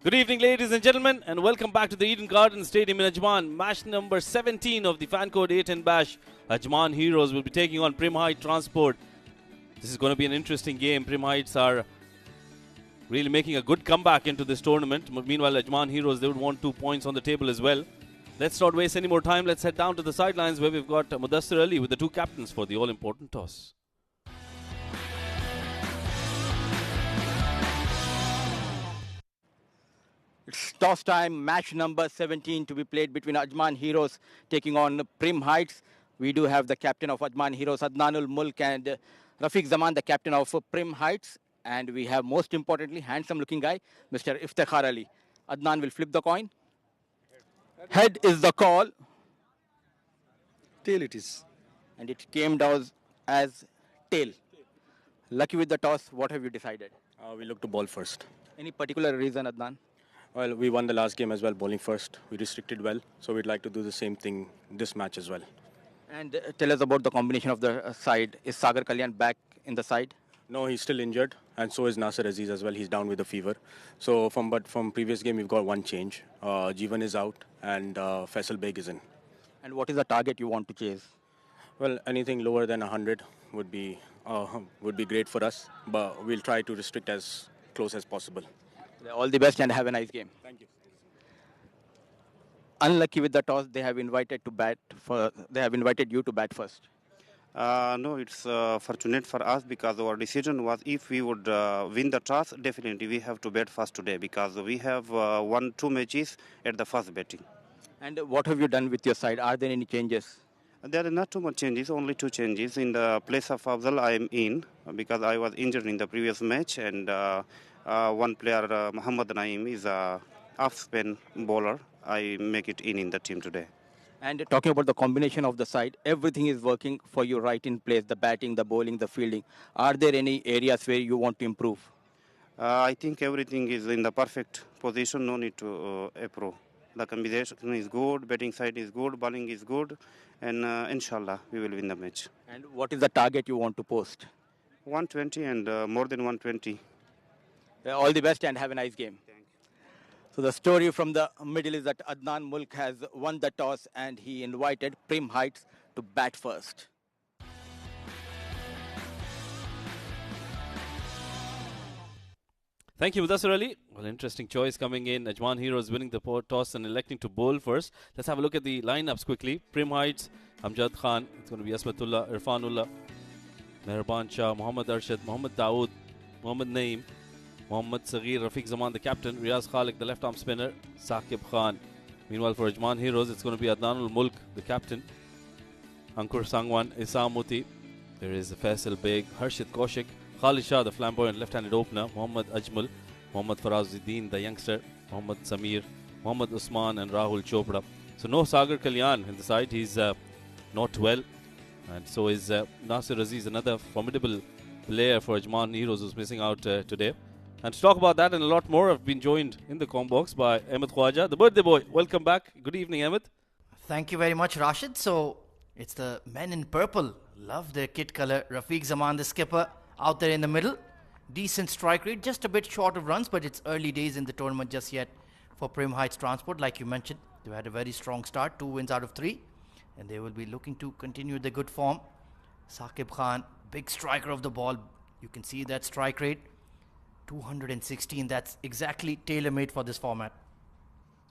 Good evening, ladies and gentlemen, and welcome back to the Eden Garden Stadium in Ajman. Match number 17 of the fan code T10 Bash. Ajman Heroes will be taking on Prim Height Transport. This is going to be an interesting game. Prim Heights are really making a good comeback into this tournament. Meanwhile, Ajman Heroes, they would want 2 points on the table as well. Let's not waste any more time. Let's head down to the sidelines where we've got Mudassir Ali with the two captains for the all-important toss. It's toss time, match number 17 to be played between Ajman Heroes taking on Prim Heights. We do have the captain of Ajman Heroes, Adnanul Mulk, and Rafiq Zaman, the captain of Prim Heights. And we have, most importantly, handsome-looking guy, Mr. Iftikhar Ali. Adnan will flip the coin. Head is the call. Tail it is. And it came down as tail. Lucky with the toss, what have you decided? We look to ball first. Any particular reason, Adnan? Well, we won the last game as well, bowling first. We restricted well, so we'd like to do the same thing this match as well. And tell us about the combination of the side. Is Sagar Kalyan back in the side? No, he's still injured, and so is Nasser Aziz as well. He's down with a fever. So from previous game, we've got one change. Jeevan is out, and Faisal Beg is in. And what is the target you want to chase? Well, anything lower than 100 would be great for us, but we'll try to restrict as close as possible. All the best and have a nice game. Thank you. Unlucky with the toss, they have invited you to bat first. No, it's fortunate for us because our decision was if we would win the toss, definitely we have to bat first today because we have won 2 matches at the first batting. And what have you done with your side? Are there any changes? There are not too much changes, only 2 changes. In the place of Afzal, I am in because I was injured in the previous match, and one player, Muhammad Naeem, is a off-spin bowler. I make it in the team today. And talking about the combination of the side, everything is working for you right in place, the batting, the bowling, the fielding. Are there any areas where you want to improve? I think everything is in the perfect position, no need to improve. The combination is good, batting side is good, bowling is good, and inshallah, we will win the match. And what is the target you want to post? 120 and more than 120. All the best and have a nice game. Thank you. So the story from the middle is that Adnan Mulk has won the toss and he invited Prim Heights to bat first. Thank you, Mudassir Ali. Well, interesting choice coming in. Ajman Heroes winning the toss and electing to bowl first. Let's have a look at the lineups quickly. Prim Heights, Amjad Khan. It's going to be Asmatullah, Irfanullah, Meherban Shah, Muhammad Arshad, Muhammad Dawood, Muhammad Naeem, Muhammad Saghir, Rafiq Zaman, the captain, Riaz Khalik, the left-arm spinner, Saqib Khan. Meanwhile, for Ajman Heroes, it's going to be Adnanul Mulk, the captain, Ankur Sangwan, Isam Muti. There is Faisal Beg, Harshid Kaushik, Khalid Shah, the flamboyant left-handed opener, Muhammad Ajmal, Muhammad Farazuddin, the youngster, Muhammad Samir, Muhammad Usman, and Rahul Chopra. So no Sagar Kalyan in the side. He's not well. And so is Nasser Aziz, another formidable player for Ajman Heroes who's missing out today. And to talk about that and a lot more, I've been joined in the comm box by Ahmed Khwaja, the birthday boy. Welcome back. Good evening, Ahmed. Thank you very much, Rashid. So, it's the men in purple. Love their kit color. Rafiq Zaman, the skipper, out there in the middle. Decent strike rate, just a bit short of runs, but it's early days in the tournament just yet for Prim Heights Transport. Like you mentioned, they had a very strong start, 2 wins out of 3. And they will be looking to continue the good form. Saqib Khan, big striker of the ball. You can see that strike rate. 216, that's exactly tailor-made for this format.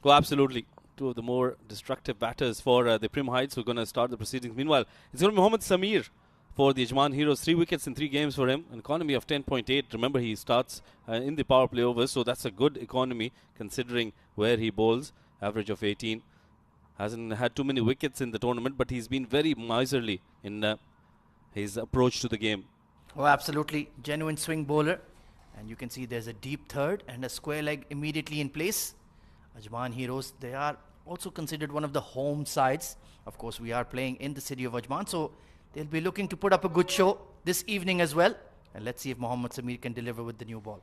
Oh, absolutely. Two of the more destructive batters for the Prim Heights who are going to start the proceedings. Meanwhile, it's going to be Mohammad Samir for the Ajman Heroes. 3 wickets in 3 games for him. An economy of 10.8. Remember, he starts in the power play overs, so that's a good economy considering where he bowls. Average of 18. Hasn't had too many wickets in the tournament, but he's been very miserly in his approach to the game. Oh, absolutely. Genuine swing bowler. And you can see there's a deep third and a square leg immediately in place. Ajman Heroes, they are also considered one of the home sides. Of course, we are playing in the city of Ajman, so they'll be looking to put up a good show this evening as well. And let's see if Mohammad Samir can deliver with the new ball.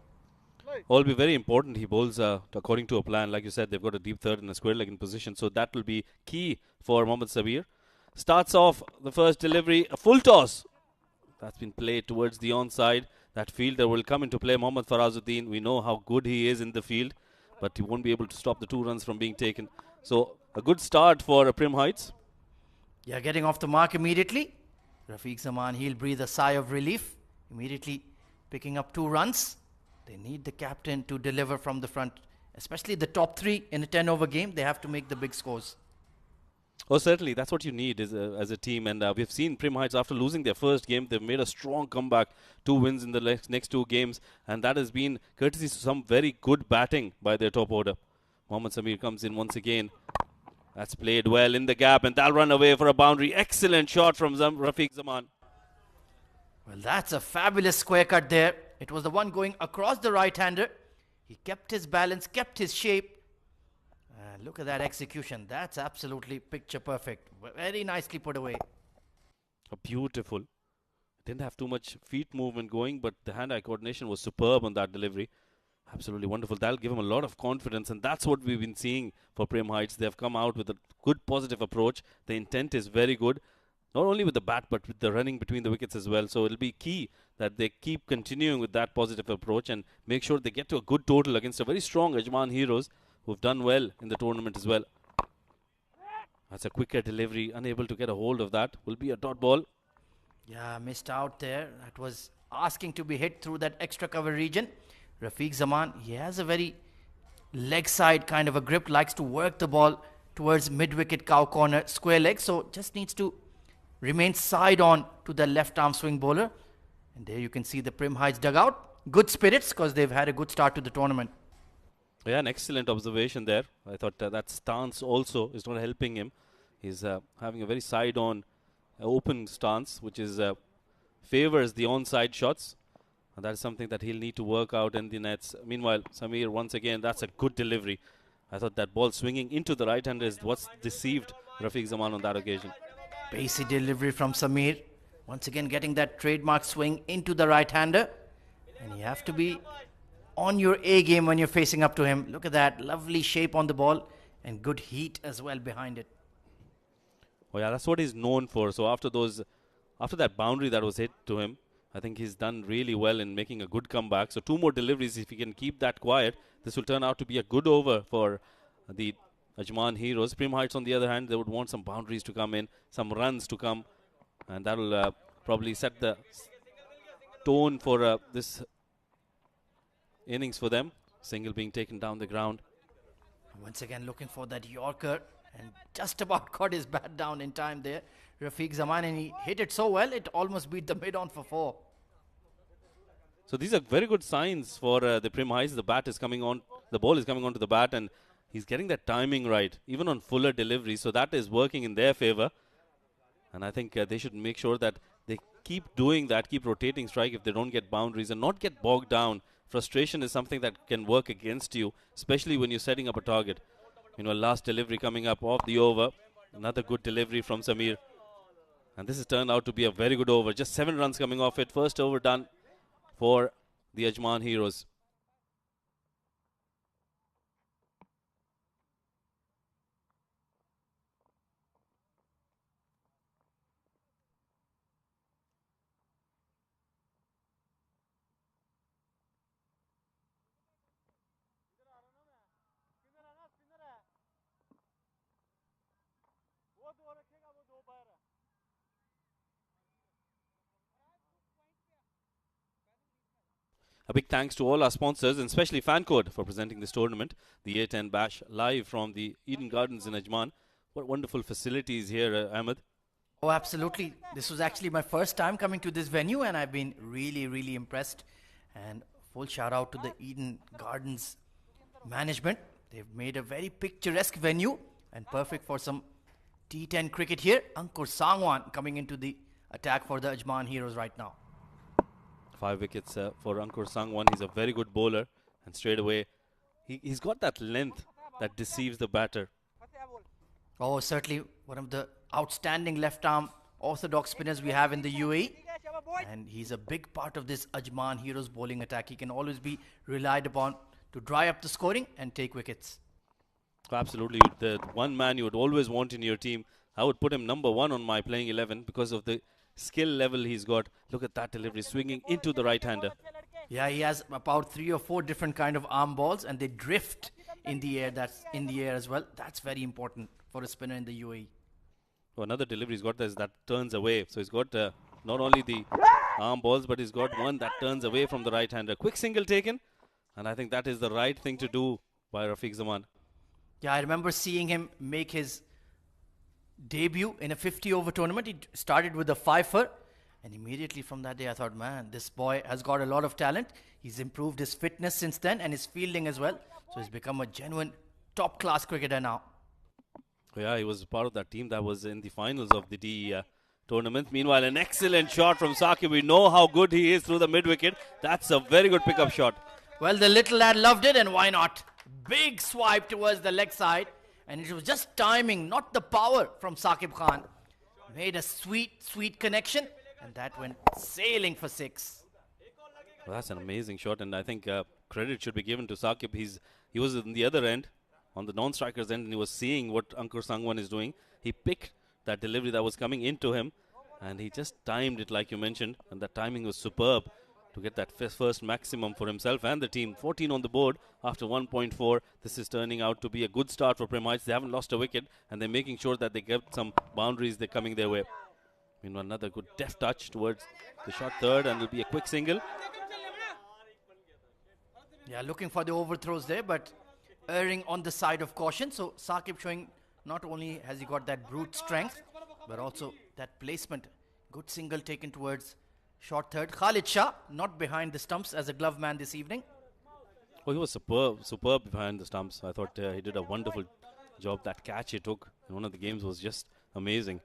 All be very important. He bowls according to a plan. Like you said, they've got a deep third and a square leg in position, so that will be key for Mohammad Samir. Starts off the first delivery, a full toss. That's been played towards the onside. That fielder will come into play, Muhammad Farazuddin. We know how good he is in the field. but he won't be able to stop the 2 runs from being taken. So a good start for Prim Heights. Yeah, getting off the mark immediately. Rafiq Zaman, he'll breathe a sigh of relief. Immediately picking up 2 runs. They need the captain to deliver from the front. Especially the top 3 in a 10-over game. They have to make the big scores. Oh, certainly. That's what you need as a team. And we've seen Prim Heights, after losing their first game, they've made a strong comeback. 2 wins in the next 2 games. And that has been courtesy to some very good batting by their top order. Mohammad Samir comes in once again. That's played well in the gap, and that'll run away for a boundary. Excellent shot from Rafiq Zaman. Well, that's a fabulous square cut there. It was the one going across the right-hander. He kept his balance, kept his shape. Look at that execution. That's absolutely picture perfect. Very nicely put away. Beautiful. Didn't have too much feet movement going, but the hand-eye coordination was superb on that delivery. Absolutely wonderful. That'll give him a lot of confidence, and that's what we've been seeing for Prim Heights. They've come out with a good positive approach. The intent is very good, not only with the bat, but with the running between the wickets as well. So it'll be key that they keep continuing with that positive approach and make sure they get to a good total against a very strong Ajman Heroes who've done well in the tournament as well. That's a quicker delivery, unable to get a hold of that. Will be a dot ball. Yeah, missed out there. That was asking to be hit through that extra cover region. Rafiq Zaman, he has a very leg side kind of a grip, likes to work the ball towards mid-wicket cow corner square leg, so just needs to remain side on to the left arm swing bowler. And there you can see the Prim Heights dugout. Good spirits because they've had a good start to the tournament. Yeah, an excellent observation there. I thought that stance also is not helping him. He's having a very side on open stance, which is favors the onside shots. And that is something that he'll need to work out in the nets. Meanwhile, Samir, once again, that's a good delivery. I thought that ball swinging into the right-hander is what's deceived Rafiq Zaman on that occasion. Pacey delivery from Samir. Once again, getting that trademark swing into the right-hander. And you have to be on your A game when you're facing up to him. Look at that lovely shape on the ball and good heat as well behind it. Oh yeah, that's what he's known for. So after that boundary that was hit to him, I think he's done really well in making a good comeback. So 2 more deliveries. If he can keep that quiet, this will turn out to be a good over for the Ajman Heroes. Prim Heights, on the other hand, they would want some boundaries to come in, some runs to come, and that will probably set the tone for this innings for them. Single being taken down the ground. Once again looking for that Yorker and just about got his bat down in time there. Rafiq Zaman, and he hit it so well it almost beat the mid-on for 4. So these are very good signs for the Prim Heights. The bat is coming on, the ball is coming onto the bat, and he's getting that timing right, even on fuller delivery. So that is working in their favor. And I think they should make sure that they keep doing that, keep rotating strike if they don't get boundaries and not get bogged down. Frustration is something that can work against you, especially when you're setting up a target. You know, last delivery coming up off the over. Another good delivery from Samir. And this has turned out to be a very good over. Just 7 runs coming off it. First over done for the Ajman Heroes. A big thanks to all our sponsors, and especially FanCode for presenting this tournament. The A10 Bash live from the Eden Gardens in Ajman. What wonderful facilities here, Ahmed. Oh, absolutely. This was actually my first time coming to this venue, and I've been really, really impressed. And full shout out to the Eden Gardens management. They've made a very picturesque venue and perfect for some T10 cricket here. Ankur Sangwan coming into the attack for the Ajman Heroes right now. 5 wickets for Ankur Sangwan. He's a very good bowler, and straight away he's got that length that deceives the batter. Oh, certainly one of the outstanding left-arm orthodox spinners we have in the UAE. And he's a big part of this Ajman Heroes bowling attack. He can always be relied upon to dry up the scoring and take wickets. Absolutely. The one man you would always want in your team. I would put him number 1 on my playing 11 because of the skill level he's got. Look at that delivery, swinging into the right-hander. Yeah, he has about 3 or 4 different kind of arm balls, and they drift in the air. That's in the air as well. That's very important for a spinner in the UAE. Oh, another delivery he's got this that turns away. So he's got not only the arm balls, but he's got one that turns away from the right-hander. Quick single taken, and I think that is the right thing to do by Rafiq Zaman. Yeah, I remember seeing him make his debut in a 50-over tournament. He started with a 5-fer, and immediately from that day I thought, man, this boy has got a lot of talent. He's improved his fitness since then and his fielding as well. So he's become a genuine top-class cricketer now. Yeah, he was part of that team that was in the finals of the D tournament. Meanwhile, an excellent shot from Saqib. We know how good he is through the mid-wicket. That's a very good pickup shot. Well, the little lad loved it, and why not? Big swipe towards the leg side, and it was just timing, not the power from Saqib Khan. Made a sweet, sweet connection, and that went sailing for 6. Well, that's an amazing shot, and I think credit should be given to Saqib. He was on the other end, on the non-striker's end, and he was seeing what Ankur Sangwan is doing. He picked that delivery that was coming into him, and he just timed it like you mentioned, and that timing was superb to get that first maximum for himself and the team. 14 on the board after 1.4. This is turning out to be a good start for Prim. They haven't lost a wicket, and they're making sure that they get some boundaries they're coming their way. Meanwhile, another good deft touch towards the short third, and it'll be a quick single. Yeah, looking for the overthrows there, but erring on the side of caution. So Saqib showing not only has he got that brute strength, but also that placement. Good single taken towards short third. Khalid Shah not behind the stumps as a glove man this evening. Oh, he was superb behind the stumps. I thought he did a wonderful job. That catch he took in one of the games was just amazing.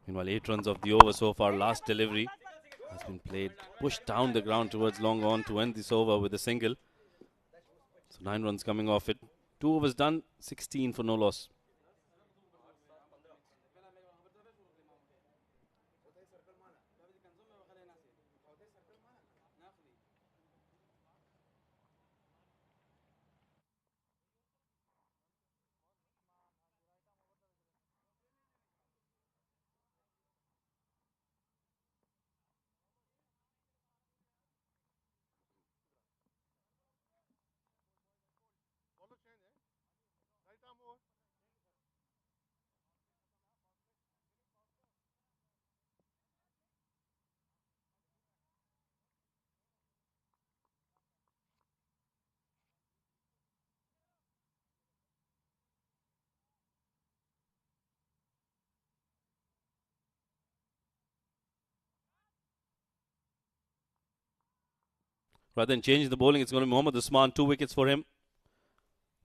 Meanwhile, 8 runs of the over so far. Last delivery has been played, pushed down the ground towards long on to end this over with a single. So 9 runs coming off it. 2 overs done, 16 for no loss. Rather than changing the bowling, it's going to be Mohammad Usman. 2 wickets for him.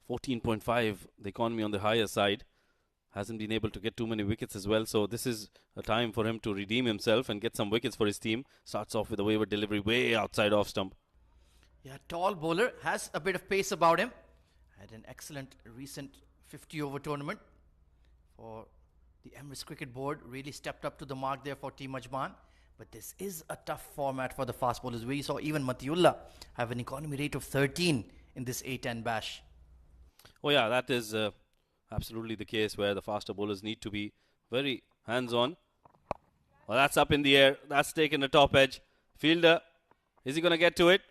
14.5, the economy on the higher side. Hasn't been able to get too many wickets as well. So this is a time for him to redeem himself and get some wickets for his team. Starts off with a wayward delivery way outside off stump. Yeah, tall bowler, has a bit of pace about him. Had an excellent recent 50-over tournament for the Emirates Cricket Board. Really stepped up to the mark there for Team Ajman. But this is a tough format for the fast bowlers. We saw even Matiullah have an economy rate of 13 in this A10 bash. Oh yeah, that is absolutely the case where the faster bowlers need to be very hands-on. Well, that's up in the air. That's taken the top edge. Fielder, is he going to get to it?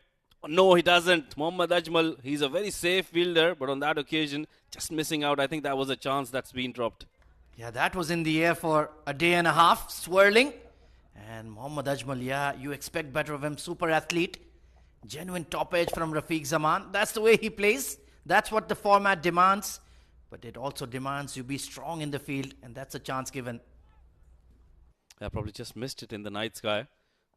No, he doesn't. Mohammad Ajmal, he's a very safe fielder, but on that occasion, just missing out. I think that was a chance that's been dropped. Yeah, that was in the air for a day and a half, swirling. And Mohammad Ajmal, yeah, you expect better of him. Super athlete. Genuine top edge from Rafiq Zaman. That's the way he plays. That's what the format demands. But it also demands you be strong in the field, and that's a chance given. I probably just missed it in the night sky.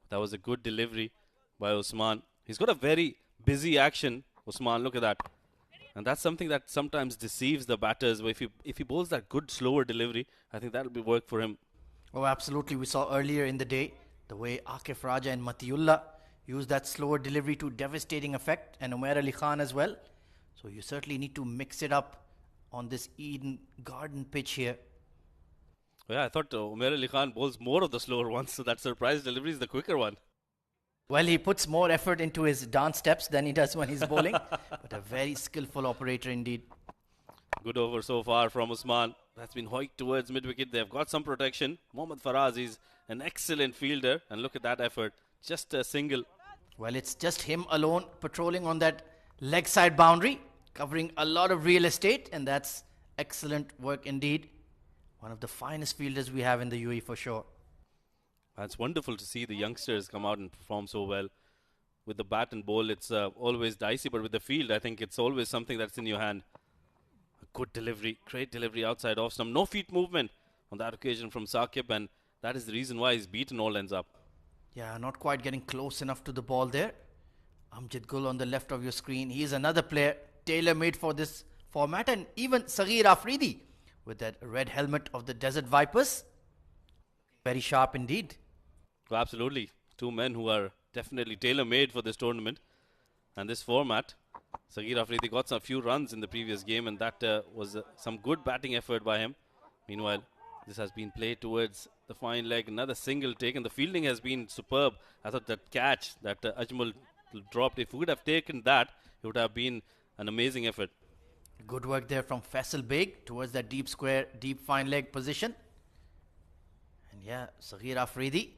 That was a good delivery by Usman. He's got a very busy action, Usman. Look at that. And that's something that sometimes deceives the batters. If he bowls that good, slower delivery, I think that'll be work for him. Oh, absolutely. We saw earlier in the day the way Akif Raja and Matiullah used that slower delivery to devastating effect, and Umair Ali Khan as well. So you certainly need to mix it up on this Eden Garden pitch here. Yeah, I thought Umair Ali Khan bowls more of the slower ones, so that surprise delivery is the quicker one. Well, he puts more effort into his dance steps than he does when he's bowling, but a very skillful operator indeed. Good over so far from Usman. That's been hoiked towards mid-wicket. They've got some protection. Mohammad Faraz is an excellent fielder, and look at that effort. Just a single. Well, it's just him alone patrolling on that leg side boundary. covering a lot of real estate, and that's excellent work indeed. One of the finest fielders we have in the UAE for sure. It's wonderful to see the youngsters come out and perform so well. With the bat and ball, it's always dicey, but with the field, I think it's always something that's in your hand. A good delivery, great delivery outside off stump. No feet movement on that occasion from Saqib, and that is the reason why he's beaten all ends up. Yeah, not quite getting close enough to the ball there. Amjad Gul on the left of your screen. He is another player tailor-made for this format, and even Saghir Afridi with that red helmet of the Desert Vipers. Very sharp indeed. Oh, absolutely. Two men who are definitely tailor-made for this tournament and this format. Saghir Afridi got a few runs in the previous game, and that was some good batting effort by him. Meanwhile, this has been played towards the fine leg. Another single taken. The fielding has been superb. I thought that catch that Ajmal dropped, if he would have taken that, it would have been an amazing effort. Good work there from Faisal Beg towards that deep square, deep fine leg position. And yeah, Saghir Afridi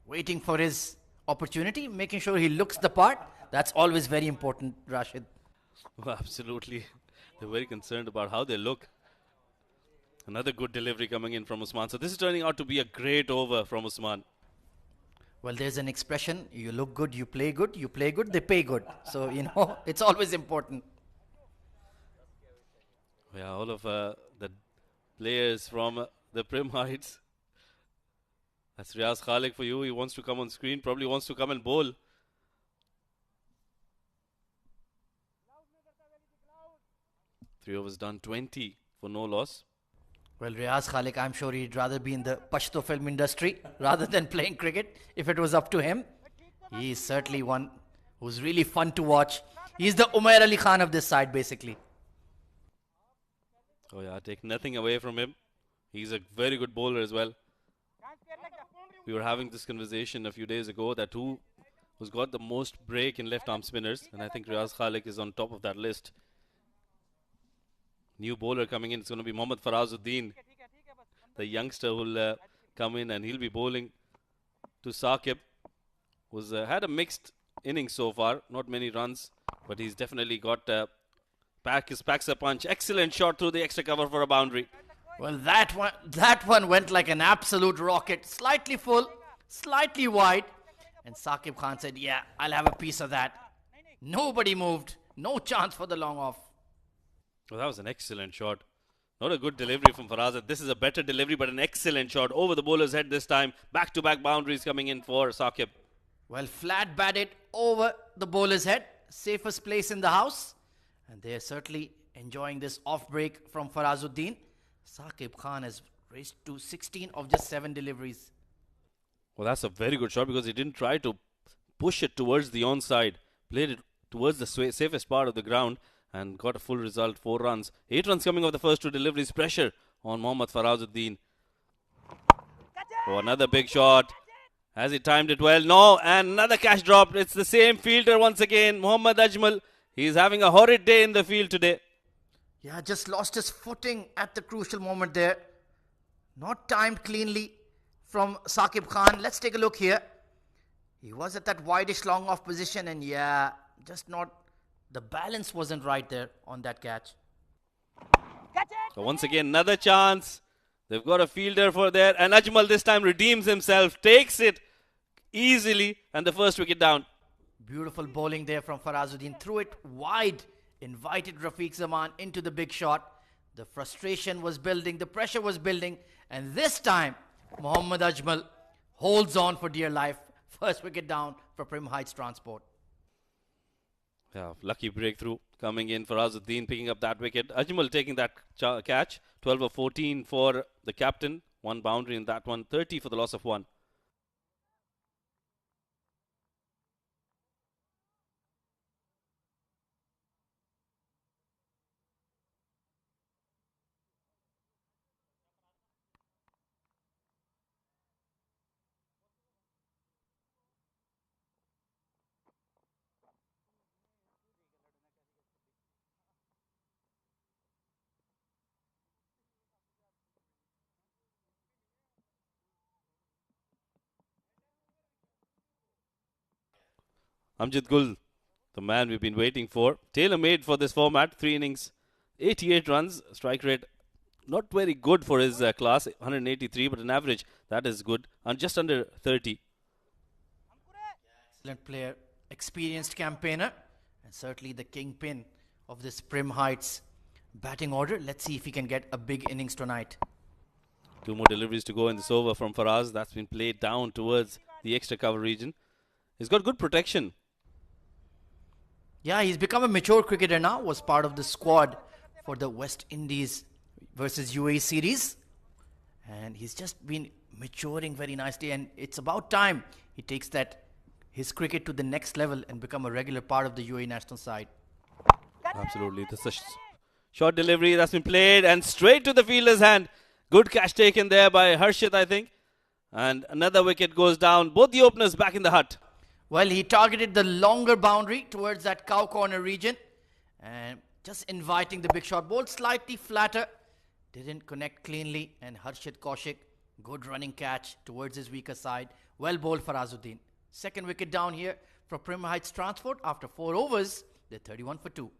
waiting for his opportunity, making sure he looks the part. That's always very important, Rashid. Oh, absolutely. They're very concerned about how they look. Another good delivery coming in from Usman. So this is turning out to be a great over from Usman. Well, there's an expression, you look good, you play good, they pay good. So, it's always important. Yeah, all of the players from the Prim Heights. That's Riaz Khalik for you. He wants to come on screen, probably wants to come and bowl. Three overs done, 20 for no loss. Well, Riaz Khalik, I'm sure he'd rather be in the Pashto film industry rather than playing cricket if it was up to him. He is certainly one who's really fun to watch. He's the Umair Ali Khan of this side, basically. Oh yeah, take nothing away from him. He's a very good bowler as well. We were having this conversation a few days ago that who's got the most break in left arm spinners, and I think Riaz Khalik is on top of that list. New bowler coming in, it's going to be Mohammad Farazuddin, the youngster who'll come in, and he'll be bowling to Saqib, who's had a mixed innings so far, not many runs, but he's definitely got packs a punch. Excellent shot through the extra cover for a boundary. Well, that one went like an absolute rocket. Slightly full, slightly wide. And Saqib Khan said, yeah, I'll have a piece of that. Nobody moved. No chance for the long off. Well, that was an excellent shot. Not a good delivery from Farazat. This is a better delivery, but an excellent shot over the bowler's head this time. Back-to-back boundaries coming in for Saqib. Well, flat batted over the bowler's head. Safest place in the house. And they're certainly enjoying this off break from Farazuddin. Saqib Khan has raced to 16 of just 7 deliveries. Well, that's a very good shot because he didn't try to push it towards the onside. Played it towards the safest part of the ground and got a full result, 4 runs. 8 runs coming off the first 2 deliveries. Pressure on Mohammad Farazuddin. Oh, another big shot. Has he timed it well? No, and another catch dropped. It's the same fielder once again, Mohammad Ajmal. He's having a horrid day in the field today. Yeah, just lost his footing at the crucial moment there. Not timed cleanly from Saqib Khan. Let's take a look here. He was at that wideish long off position, and yeah, just not, the balance wasn't right there on that catch. So once again, another chance. They've got a fielder for there, and Ajmal this time redeems himself, takes it easily, and the first wicket down. Beautiful bowling there from Farazuddin. Threw it wide, invited Rafiq Zaman into the big shot. The frustration was building, the pressure was building, and this time, Mohammad Ajmal holds on for dear life. First wicket down for Prim Heights Transport. Yeah, lucky breakthrough coming in for Azuddin, picking up that wicket. Ajmal taking that catch. 12 of 14 for the captain. 1 boundary in that one. 30 for the loss of 1. Amjad Gul The man we've been waiting for. Tailor-made for this format. 3 innings, 88 runs. Strike rate not very good for his class, 183, but an average that is good, and just under 30. Excellent player, experienced campaigner, and certainly the kingpin of this Prim Heights batting order. Let's see if he can get a big innings tonight. 2 more deliveries to go in this over from Faraz. That's been played down towards the extra cover region. He's got good protection. Yeah, he's become a mature cricketer now. Was part of the squad for the West Indies versus UAE series. And he's just been maturing very nicely. And it's about time he takes his cricket to the next level and become a regular part of the UAE national side. Absolutely. This is a short delivery that's been played and straight to the fielder's hand. Good catch taken there by Harshit, I think. And another wicket goes down. Both the openers back in the hut. Well, he targeted the longer boundary towards that cow corner region. And just inviting the big shot ball slightly flatter. Didn't connect cleanly. And Harshit Kaushik, good running catch towards his weaker side. Well bowled for Azuddin. Second wicket down here for Prim Heights Transport after 4 overs. They're 31 for 2.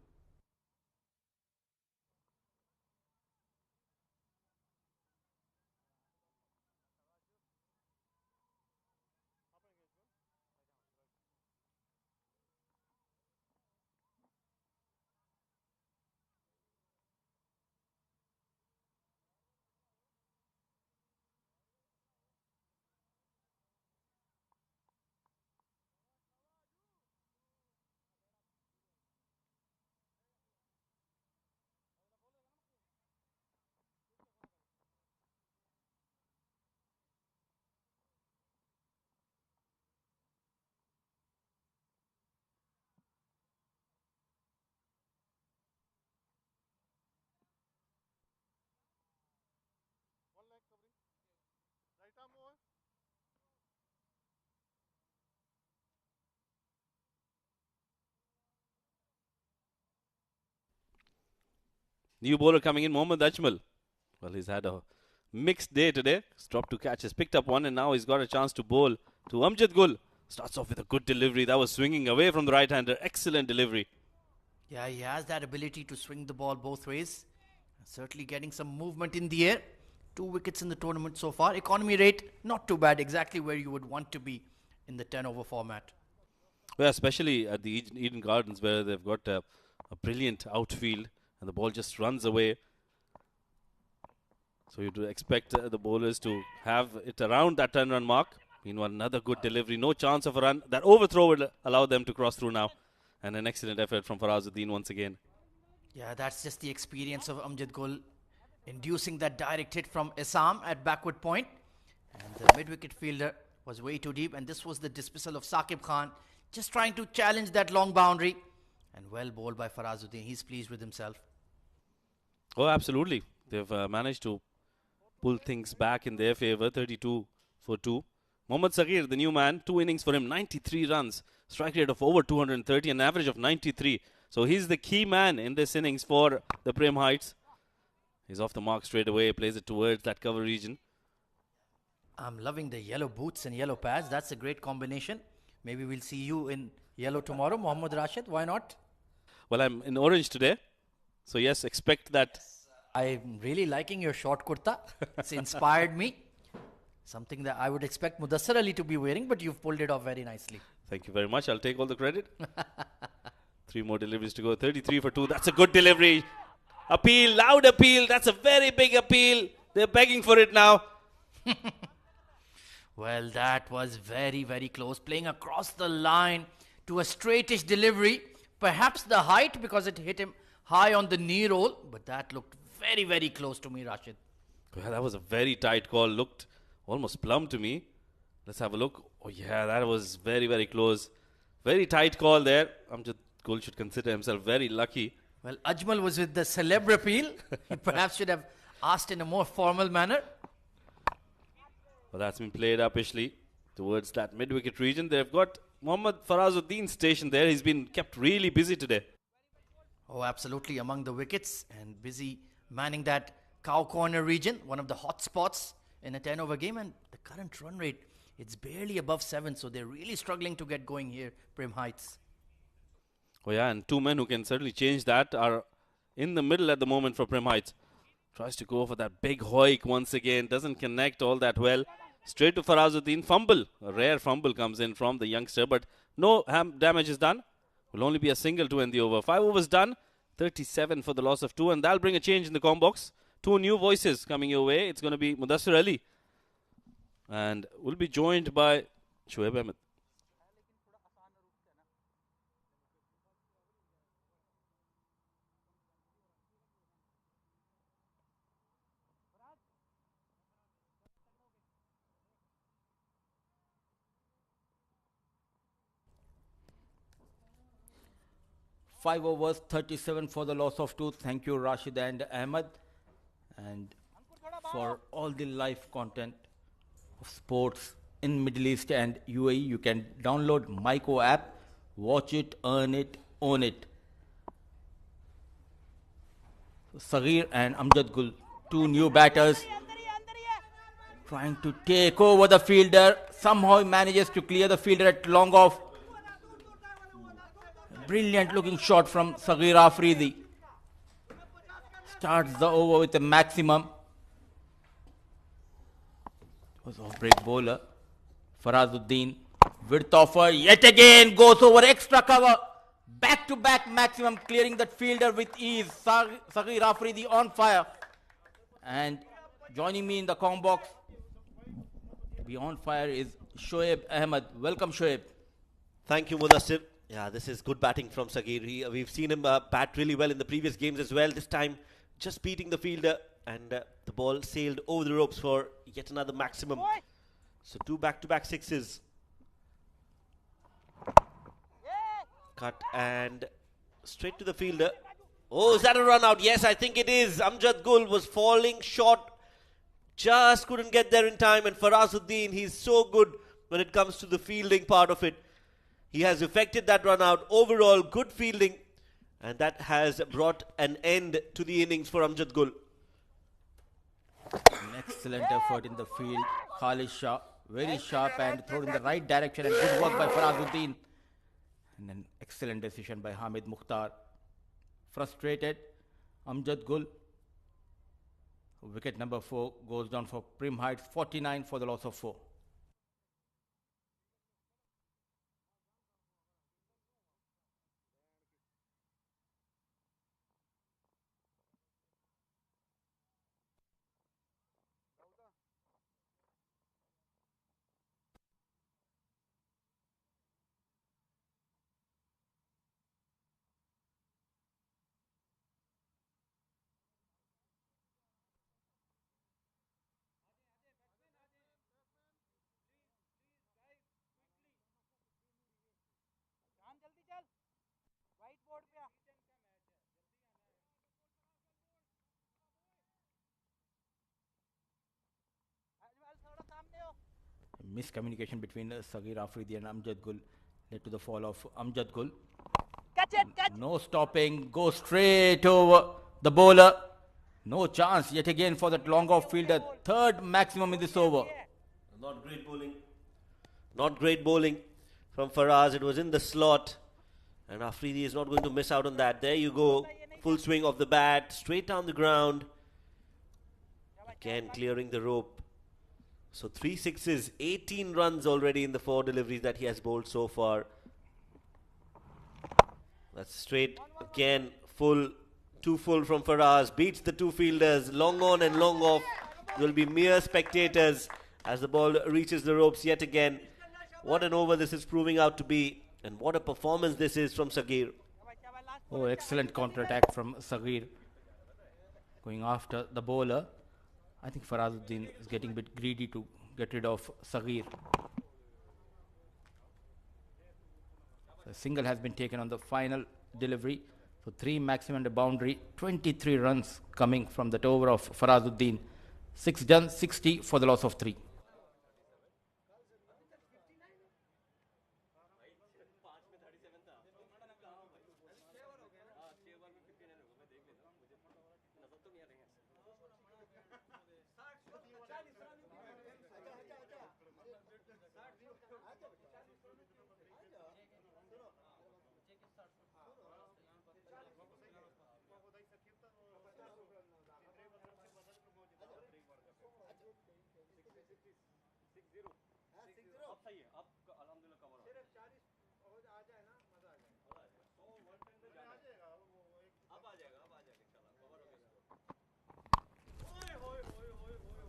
New bowler coming in, Mohammad Ajmal. Well, he's had a mixed day today. He's dropped 2 catches, picked up 1, and now he's got a chance to bowl to Amjad Gul. Starts off with a good delivery. That was swinging away from the right-hander. Excellent delivery. Yeah, he has that ability to swing the ball both ways. Certainly getting some movement in the air. 2 wickets in the tournament so far. Economy rate, not too bad. Exactly where you would want to be in the 10-over format. Well, especially at the Eden Gardens where they've got a brilliant outfield and the ball just runs away. So you do expect the bowlers to have it around that 10-run mark. Meanwhile, another good delivery. No chance of a run. That overthrow will allow them to cross through now. And an excellent effort from Farazuddin once again. Yeah, that's just the experience of Amjad Gul inducing that direct hit from Assam at backward point. And the mid-wicket fielder was way too deep. And this was the dismissal of Saqib Khan. Just trying to challenge that long boundary. And well bowled by Farazuddin. He's pleased with himself. Oh, absolutely. They've managed to pull things back in their favor. 32 for 2. Mohammad Saghir, the new man, 2 innings for him, 93 runs. Strike rate of over 230, an average of 93. So he's the key man in this innings for the Prim Heights. He's off the mark straight away, plays it towards that cover region. I'm loving the yellow boots and yellow pads. That's a great combination. Maybe we'll see you in yellow tomorrow, Mohammad Rashid. Why not? Well, I'm in orange today. So yes, expect that. I'm really liking your short kurta. It's inspired me. Something that I would expect Mudassar Ali to be wearing, but you've pulled it off very nicely. Thank you very much. I'll take all the credit. 3 more deliveries to go. 33 for 2. That's a good delivery. Appeal, loud appeal. That's a very big appeal. They're begging for it now. Well, that was very, very close. Playing across the line to a straightish delivery. Perhaps the height because it hit him high on the knee roll. But that looked very, very close to me, Rashid. Well, that was a very tight call. Looked almost plumb to me. Let's have a look. Oh, yeah, that was very, very close. Very tight call there. Amjad Gul should consider himself very lucky. Well, Ajmal was with the celeb appeal. He perhaps should have asked in a more formal manner. Well, that's been played uppishly towards that mid-wicket region. They've got Mohammad Farazuddin stationed there. He's been kept really busy today. Oh, absolutely. Among the wickets and busy manning that cow corner region, one of the hot spots in a 10-over game. And the current run rate, it's barely above 7. So they're really struggling to get going here, Prim Heights. Oh yeah, and two men who can certainly change that are in the middle at the moment for Prim Heights. Tries to go for that big hoik once again. Doesn't connect all that well. Straight to Farazuddin. Fumble. A rare fumble comes in from the youngster, but no damage is done. Will only be a single to end the over. 5 overs done. 37 for the loss of 2, and that'll bring a change in the comp box. 2 new voices coming your way. It's going to be Mudassir Ali, and we'll be joined by Shoaib Ahmed. 5 overs, 37 for the loss of 2. Thank you, Rashid and Ahmed. And for all the live content of sports in Middle East and UAE, you can download Myco app, watch it, earn it, own it. Saghir and Amjad Gul, 2 new batters, trying to take over the fielder. Somehow he manages to clear the fielder at long off. Brilliant looking shot from Saghir Afridi. Starts the over with a maximum. It was off break bowler. Farazuddin, width offer, yet again goes over extra cover. Back to back maximum, clearing that fielder with ease. Saghir Afridi on fire. And joining me in the com box, to be on fire, is Shoaib Ahmed. Welcome, Shoaib. Thank you, Mudassir. Yeah, this is good batting from Saghir. We've seen him bat really well in the previous games as well. This time, just beating the fielder, and the ball sailed over the ropes for yet another maximum. So 2 back-to-back sixes. Cut and straight to the fielder. Oh, is that a run out? Yes, I think it is. Amjad Gul was falling short. Just couldn't get there in time. And Farazuddin, he's so good when it comes to the fielding part of it. He has effected that run out. Overall, good fielding. And that has brought an end to the innings for Amjad Gul. An excellent effort in the field. Khalid Shah, very sharp and thrown in the right direction. And good work by Farazuddin. And an excellent decision by Hamid Mukhtar. Frustrated, Amjad Gul. Wicket number 4 goes down for Prim Heights. 49 for the loss of 4. Miscommunication between Saghir Afridi and Amjad Gul led to the fall of Amjad Gul. Catch it. No stopping, go straight over the bowler. No chance yet again for that long off fielder. 3rd maximum in this over. Not great bowling. Not great bowling from Faraz. It was in the slot. And Afridi is not going to miss out on that. There you go. Full swing of the bat. Straight down the ground. Again clearing the rope. So 3 sixes, 18 runs already in the 4 deliveries that he has bowled so far. That's straight again, full, 2 full from Faraz. Beats the 2 fielders, long on and long off. There will be mere spectators as the ball reaches the ropes yet again. What an over this is proving out to be, and what a performance this is from Saghir. Oh, excellent counter-attack from Saghir. Going after the bowler. I think Farazuddin is getting a bit greedy to get rid of Saghir. So a single has been taken on the final delivery. So 3 maximum and a boundary. 23 runs coming from that over of Farazuddin. 6 done, 60 for the loss of 3.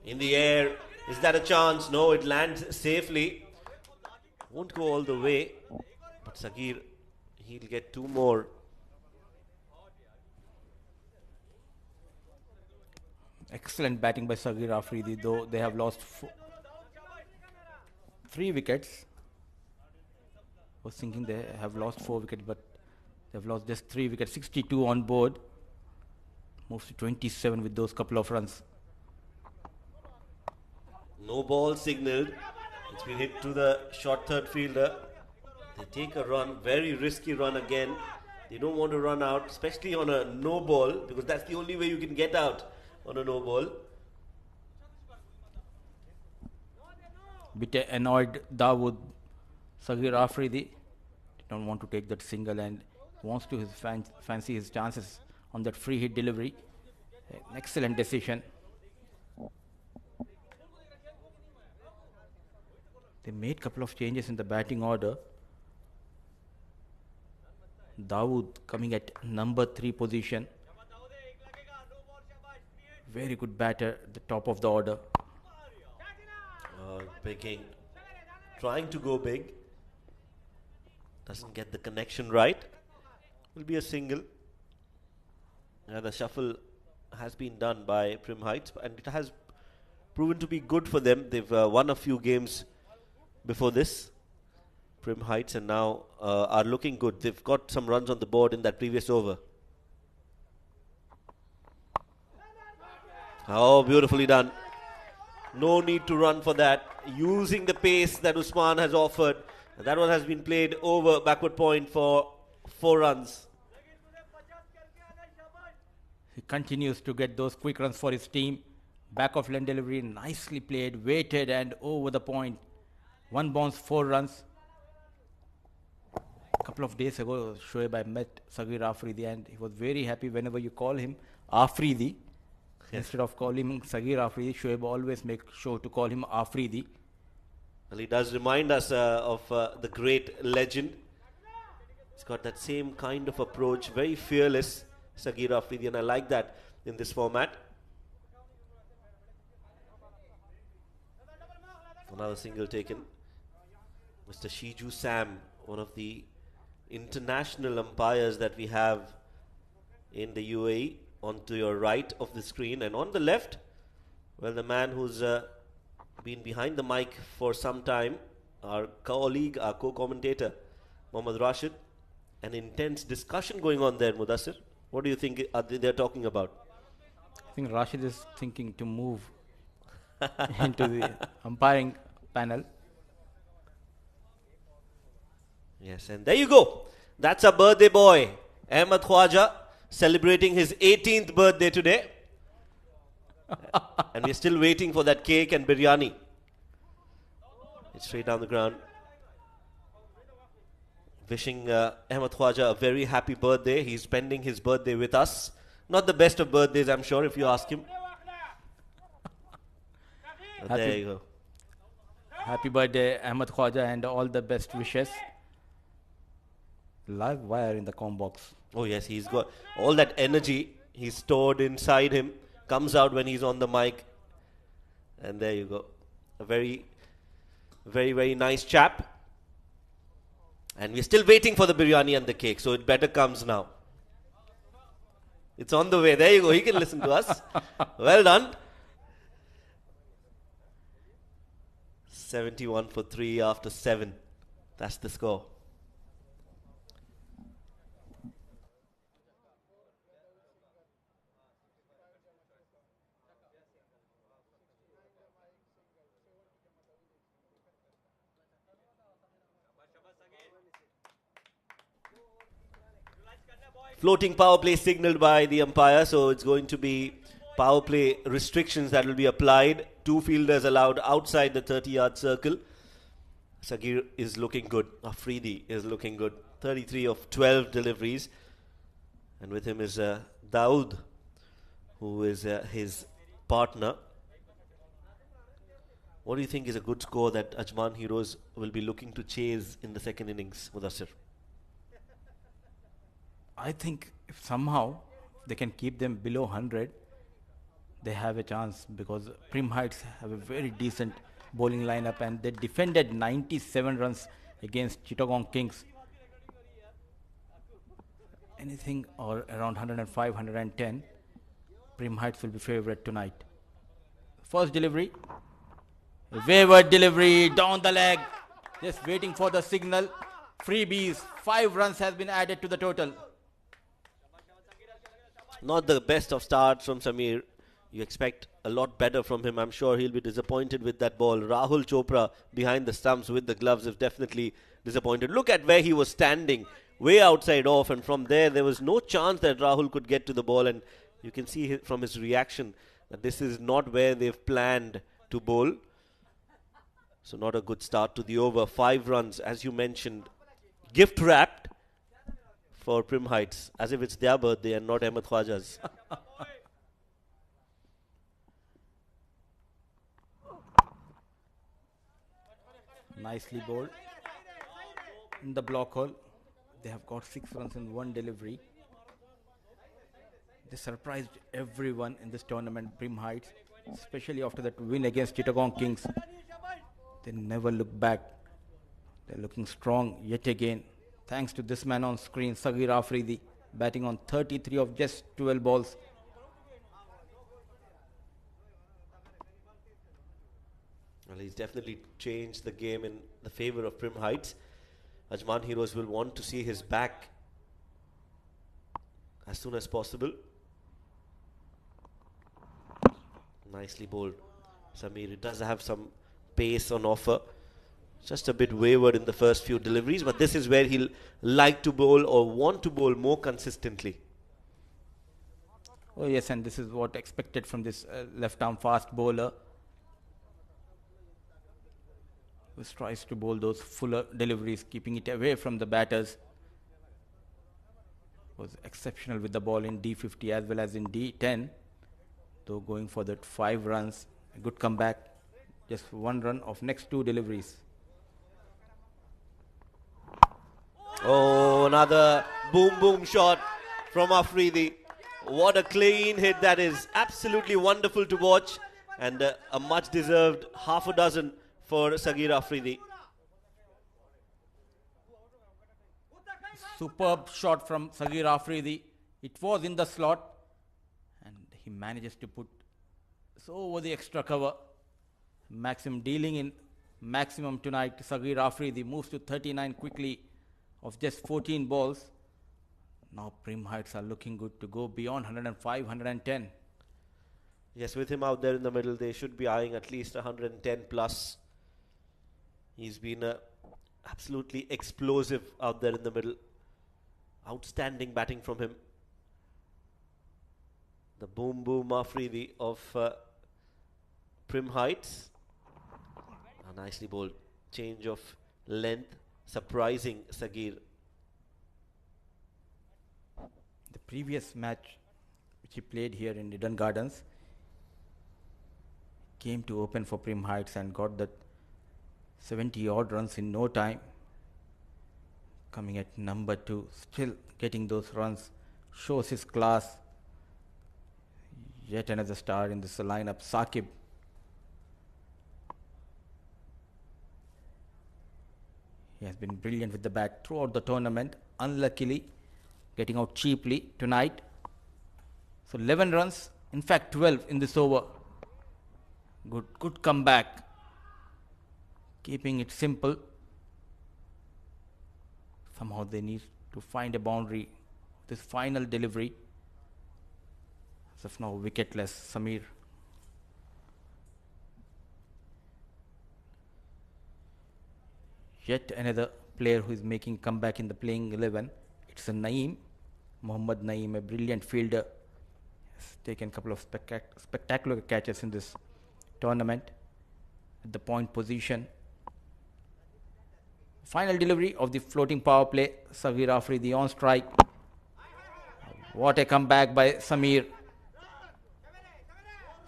In the air, is that a chance? No, it lands safely. Won't go all the way, but Sagir, he'll get 2 more. Excellent batting by Sagir Afridi, though they have lost 3 wickets. I was thinking they have lost 4 wickets, but they've lost just 3 wickets. 62 on board. Moves to 27 with those couple of runs. No ball signaled. It's been hit to the short third fielder. They take a run, very risky run again. They don't want to run out, especially on a no ball, because that's the only way you can get out on a no ball. Bit annoyed Dawood. Sagir Afridi don't want to take that single and wants to fancy his chances on that free hit delivery. An excellent decision. They made a couple of changes in the batting order. Dawood coming at number 3 position. Very good batter at the top of the order. Picking, trying to go big. Doesn't get the connection right. Will be a single. The shuffle has been done by Prim Heights, and it has proven to be good for them. They've won a few games before this, Prim Heights, and now are looking good. They've got some runs on the board in that previous over. Oh, beautifully done. No need to run for that. Using the pace that Usman has offered. That one has been played over backward point for 4 runs. He continues to get those quick runs for his team. Back of line delivery, nicely played, weighted and over the point. 1 bounce, 4 runs. A couple of days ago, Shoaib, I met Sagir Afridi and he was very happy whenever you call him Afridi. Yes. Instead of calling him Sagir Afridi, Shoaib always make sure to call him Afridi. Well, he does remind us of the great legend. He's got that same kind of approach, very fearless, Sagir Afridi, and I like that in this format. Another single taken. Mr. Shiju Sam, one of the international umpires that we have in the UAE, on to your right of the screen. And on the left, well, the man who's been behind the mic for some time, our colleague, our co-commentator, Mohammad Rashid. An intense discussion going on there, Mudassir. What do you think they're talking about? I think Rashid is thinking to move into the umpiring panel. Yes, and there you go. That's a birthday boy, Ahmed Khwaja, celebrating his 18th birthday today. And we're still waiting for that cake and biryani. It's straight down the ground. Wishing Ahmed Khwaja a very happy birthday. He's spending his birthday with us. Not the best of birthdays, I'm sure, if you ask him. There you go. Happy birthday, Ahmed Khwaja, and all the best wishes. Live wire in the com box. Oh yes, he's got all that energy he's stored inside him, comes out when he's on the mic. And there you go. A very, very, very nice chap. And we're still waiting for the biryani and the cake, so it better comes now. It's on the way. There you go. He can listen to us. Well done. 71 for 3 after 7. That's the score. Floating power play signaled by the umpire, so it's going to be power play restrictions that will be applied. 2 fielders allowed outside the 30-yard circle. Sagir is looking good. Afridi is looking good. 33 of 12 deliveries. And with him is Daoud, who is his partner. What do you think is a good score that Ajman Heroes will be looking to chase in the second innings, Mudassir? I think if somehow they can keep them below 100, they have a chance, because Prim Heights have a very decent bowling lineup and they defended 97 runs against Chittagong Kings. Anything or around 105, 110, Prim Heights will be favourite tonight. First delivery, wayward delivery down the leg, just waiting for the signal. Freebies, 5 runs has been added to the total. Not the best of starts from Samir. You expect a lot better from him. I'm sure he'll be disappointed with that ball. Rahul Chopra behind the stumps with the gloves is definitely disappointed. Look at where he was standing, way outside off, and from there was no chance that Rahul could get to the ball, and you can see from his reaction that this is not where they've planned to bowl. So not a good start to the over. 5 runs, as you mentioned, gift wrapped for Prim Heights, as if it's their birthday and not Ahmed Khwaja's. Nicely bowled in the block hole. They have got 6 runs in 1 delivery. They surprised everyone in this tournament, Prim Heights, especially after that win against Chittagong Kings. They never look back. They're looking strong yet again, thanks to this man on screen, Sagir Afridi, batting on 33 of just 12 balls. Well, he's definitely changed the game in the favour of Prim Heights. Ajman Heroes will want to see his back as soon as possible. Nicely bowled, Samir. It does have some pace on offer. Just a bit wayward in the first few deliveries, but this is where he'll like to bowl or want to bowl more consistently. Oh yes, and this is what expected from this left-arm fast bowler, who tries to bowl those fuller deliveries, keeping it away from the batters. Was exceptional with the ball in D50 as well as in D10, though going for that 5 runs. A good comeback, just 1 run of next 2 deliveries. Oh, another boom shot from Afridi. What a clean hit that is. Absolutely wonderful to watch, and a much deserved half a dozen for Sagir Afridi. Superb shot from Sagir Afridi. It was in the slot and he manages to put so over the extra cover. Maximum dealing in maximum tonight. Sagir Afridi moves to 39 quickly of just 14 balls. Now Prim Heights are looking good to go beyond 105, 110. Yes, with him out there in the middle, they should be eyeing at least 110 plus. He's been absolutely explosive out there in the middle. Outstanding batting from him. The boom Afridi of Prim Heights. A nicely bowled change of length, surprising Sagir. The previous match which he played here in Eden Gardens, came to open for Prim Heights and got that 70 odd runs in no time. Coming at number 2, still getting those runs, shows his class. Yet another star in this lineup, Saqib. He has been brilliant with the bat throughout the tournament. Unluckily, getting out cheaply tonight. So 11 runs, in fact 12 in this over. Good comeback. Keeping it simple. Somehow they need to find a boundary. This final delivery. As of now, wicketless, Samir. Yet another player who is making comeback in the playing 11. It's a Naeem, Mohammad Naeem, a brilliant fielder. Has taken a couple of spectacular catches in this tournament at the point position. Final delivery of the floating power play. Sagir Afridi on strike. What a comeback by Samir.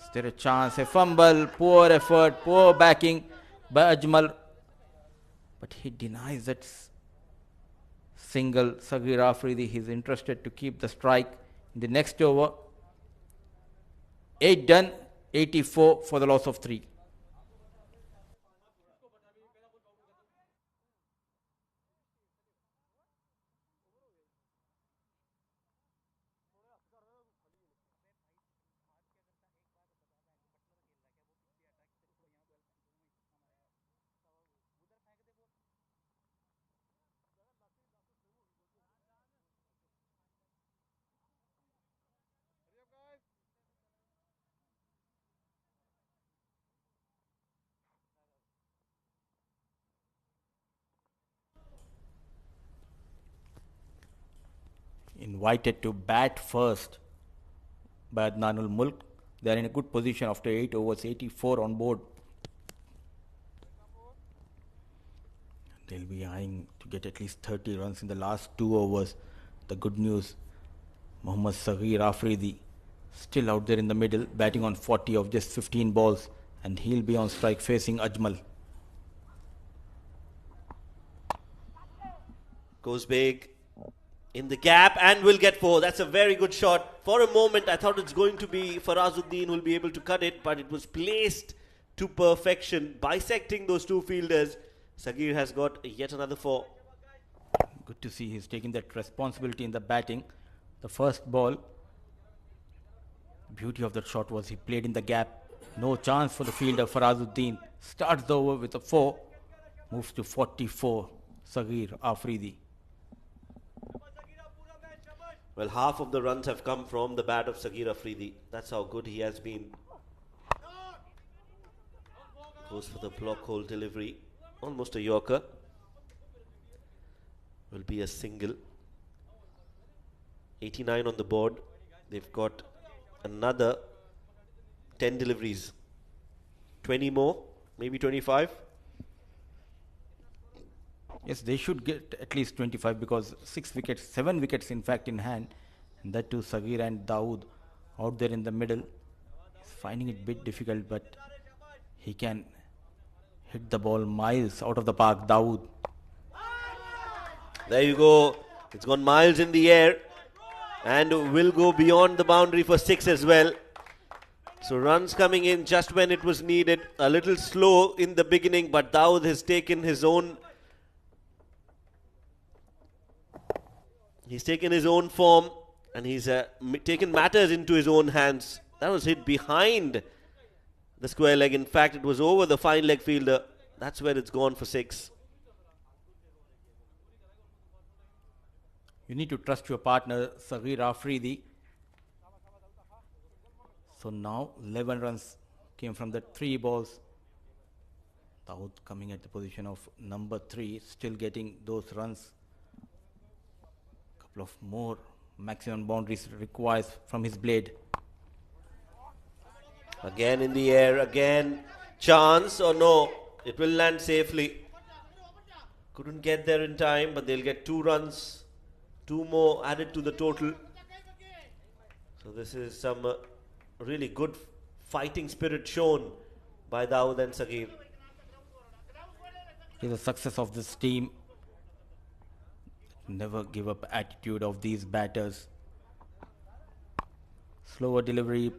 Is there a chance? A fumble, poor effort, poor backing by Ajmal. But he denies that single. Sagir Afridi, he's interested to keep the strike in the next over. 8 done, 84 for the loss of 3. Invited to bat first by Adnanul Mulk. They are in a good position after 8 overs, 84 on board. They'll be eyeing to get at least 30 runs in the last 2 overs. The good news, Mohammad Sagir Afridi still out there in the middle, batting on 40 of just 15 balls, and he'll be on strike facing Ajmal. Goes big in the gap and will get 4. That's a very good shot. For a moment, I thought it's going to be Farazuddin who will be able to cut it, but it was placed to perfection, bisecting those 2 fielders. Sagir has got yet another 4. Good to see he's taking that responsibility in the batting. The first ball, beauty of that shot was he played in the gap. No chance for the fielder. Farazuddin starts the over with a 4, moves to 44. Sagir Afridi. Well, half of the runs have come from the bat of Sagir Afridi. That's how good he has been. Goes for the block hole delivery. Almost a yorker. Will be a single. 89 on the board. They've got another 10 deliveries. 20 more, maybe 25. Yes, they should get at least 25 because 6 wickets, 7 wickets in fact in hand. And that too Sagir and Dawood out there in the middle. He's finding it a bit difficult, but he can hit the ball miles out of the park, Dawood. There you go. It's gone miles in the air and will go beyond the boundary for 6 as well. So runs coming in just when it was needed. A little slow in the beginning, but Dawood has taken his own form, and he's taken matters into his own hands. That was hit behind the square leg. In fact, it was over the fine leg fielder. That's where it's gone for 6. You need to trust your partner, Sagir Afridi. So now 11 runs came from the 3 balls. Dawood coming at the position of number 3, still getting those runs. Couple of more maximum boundaries requires from his blade. Again in the air, again chance or no, it will land safely. Couldn't get there in time, but they'll get 2 runs, 2 more added to the total. So this is some really good fighting spirit shown by Dawood and Sagir. He's the success of this team. Never give up attitude of these batters. Slower delivery,